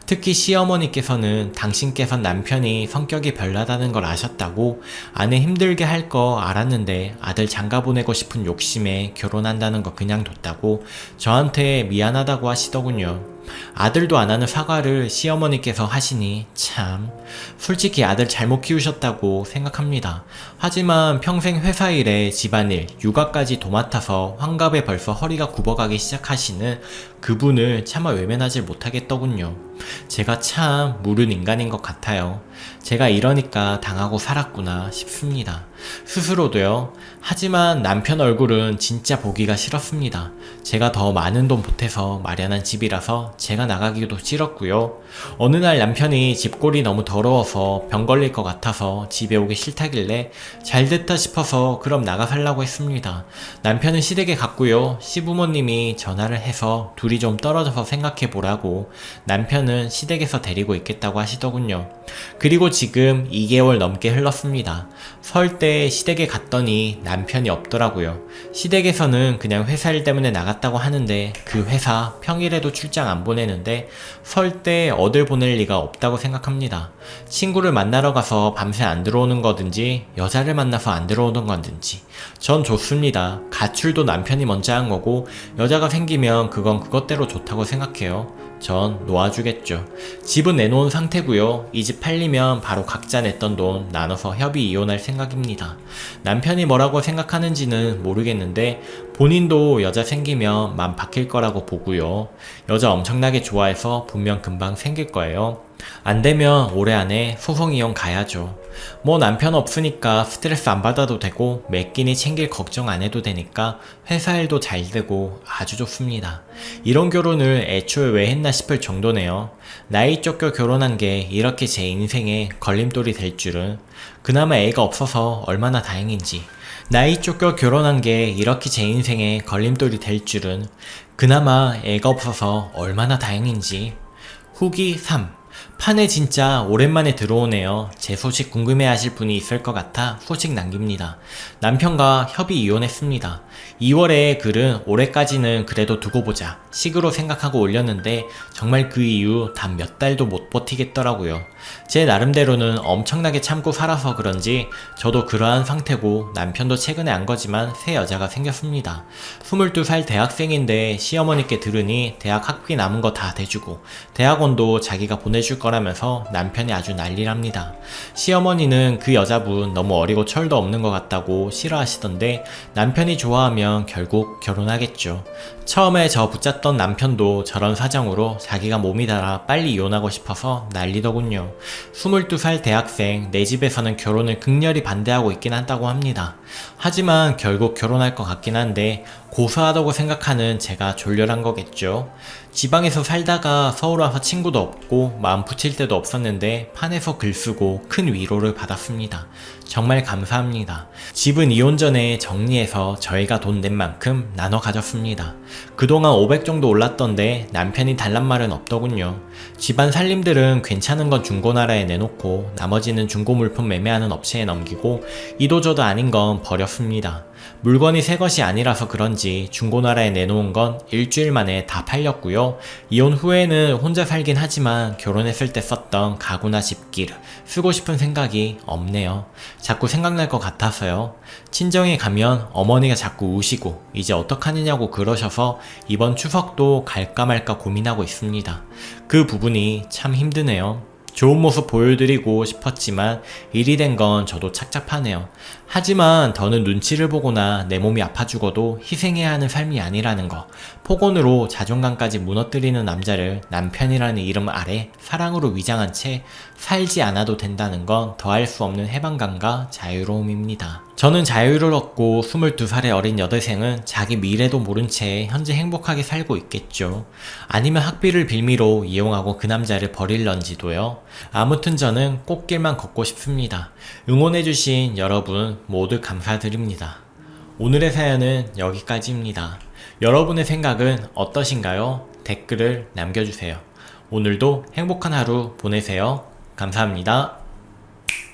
특히 시어머니께서는 당신께선 남편이 성격이 별나다는 걸 아셨다고 아내 힘들게 할 거 알았는데 아들 장가 보내고 싶은 욕심에 결혼한다는 거 그냥 뒀다고 저한테 미안하다고 하시더군요. 아들도 안 하는 사과를 시어머니께서 하시니 참 솔직히 아들 잘못 키우셨다고 생각합니다. 하지만 평생 회사 일에 집안일, 육아까지 도맡아서 환갑에 벌써 허리가 굽어가기 시작하시는 그분을 차마 외면하지 못하겠더군요. 제가 참 무른 인간인 것 같아요. 제가 이러니까 당하고 살았구나 싶습니다. 스스로도요. 하지만 남편 얼굴은 진짜 보기가 싫었습니다. 제가 더 많은 돈 보태서 마련한 집이라서 제가 나가기도 싫었고요. 어느 날 남편이 집골이 너무 더러워서 병 걸릴 것 같아서 집에 오기 싫다길래 잘됐다 싶어서 그럼 나가 살라고 했습니다. 남편은 시댁에 갔고요. 시부모님이 전화를 해서 둘이 좀 떨어져서 생각해보라고 남편은 시댁에서 데리고 있겠다고 하시더군요. 그리고 지금 2개월 넘게 흘렀습니다. 설 때 시댁에 갔더니 남편이 없더라고요. 시댁에서는 그냥 회사 일 때문에 나갔다고 하는데 그 회사 평일에도 출장 안 보내는데 설 때 어딜 보낼 리가 없다고 생각합니다. 친구를 만나러 가서 밤새 안 들어오는 거든지 여자를 만나서 안 들어오는 거든지 전 좋습니다. 가출도 남편이 먼저 한 거고 여자가 생기면 그건 그것대로 좋다고 생각해요. 전 놓아주겠죠. 집은 내놓은 상태고요. 이 집 팔리면 바로 각자 냈던 돈 나눠서 협의 이혼할 생각입니다. 남편이 뭐라고 생각하는지는 모르겠는데 본인도 여자 생기면 맘 바뀔 거라고 보고요. 여자 엄청나게 좋아해서 분명 금방 생길 거예요. 안 되면 올해 안에 소송 이혼 가야죠. 뭐 남편 없으니까 스트레스 안 받아도 되고 매 끼니 챙길 걱정 안 해도 되니까 회사 일도 잘 되고 아주 좋습니다. 이런 결혼을 애초에 왜 했나 싶을 정도네요. 나이 쫓겨 결혼한 게 이렇게 제 인생에 걸림돌이 될 줄은. 그나마 애가 없어서 얼마나 다행인지. 나이 쫓겨 결혼한 게 이렇게 제 인생에 걸림돌이 될 줄은. 그나마 애가 없어서 얼마나 다행인지. 후기 3. 판에 진짜 오랜만에 들어오네요. 제 소식 궁금해하실 분이 있을 것 같아 소식 남깁니다. 남편과 협의 이혼했습니다. 2월에 글은 올해까지는 그래도 두고 보자 식으로 생각하고 올렸는데 정말 그 이후 단 몇 달도 못 버티겠더라고요. 제 나름대로는 엄청나게 참고 살아서 그런지 저도 그러한 상태고 남편도 최근에 안 거지만 새 여자가 생겼습니다. 22살 대학생인데 시어머니께 들으니 대학 학비 남은 거 다 대주고 대학원도 자기가 보내줄 거라면서 남편이 아주 난리랍니다. 시어머니는 그 여자분 너무 어리고 철도 없는 것 같다고 싫어하시던데 남편이 좋아하면 결국 결혼하겠죠. 처음에 저 붙잡던 남편도 저런 사정으로 자기가 몸이 달아 빨리 이혼하고 싶어서 난리더군요. 22살 대학생, 내 집에서는 결혼을 극렬히 반대하고 있긴 한다고 합니다. 하지만 결국 결혼할 것 같긴 한데 고소하다고 생각하는 제가 졸렬한 거겠죠. 지방에서 살다가 서울 와서 친구도 없고 마음 붙일 데도 없었는데 판에서 글 쓰고 큰 위로를 받았습니다. 정말 감사합니다. 집은 이혼 전에 정리해서 저희가 돈 낸 만큼 나눠 가졌습니다. 그동안 500 정도 올랐던데 남편이 달란 말은 없더군요. 집안 살림들은 괜찮은 건 중고나라에 내놓고 나머지는 중고 물품 매매하는 업체에 넘기고 이도저도 아닌 건 버렸습니다. 물건이 새 것이 아니라서 그런지 중고나라에 내놓은 건 일주일 만에 다 팔렸고요. 이혼 후에는 혼자 살긴 하지만 결혼했을 때 썼던 가구나 집기를 쓰고 싶은 생각이 없네요. 자꾸 생각날 것 같아서요. 친정에 가면 어머니가 자꾸 우시고 이제 어떡하느냐고 그러셔서 이번 추석도 갈까 말까 고민하고 있습니다. 그 부분이 참 힘드네요. 좋은 모습 보여드리고 싶었지만 일이 된 건 저도 착잡하네요. 하지만 더는 눈치를 보거나 내 몸이 아파 죽어도 희생해야 하는 삶이 아니라는 거. 폭언으로 자존감까지 무너뜨리는 남자를 남편이라는 이름 아래 사랑으로 위장한 채 살지 않아도 된다는 건 더할 수 없는 해방감과 자유로움입니다. 저는 자유를 얻고 22살의 어린 여대생은 자기 미래도 모른 채 현재 행복하게 살고 있겠죠. 아니면 학비를 빌미로 이용하고 그 남자를 버릴런지도요. 아무튼 저는 꽃길만 걷고 싶습니다. 응원해주신 여러분 모두 감사드립니다. 오늘의 사연은 여기까지입니다. 여러분의 생각은 어떠신가요? 댓글을 남겨주세요. 오늘도 행복한 하루 보내세요. 감사합니다.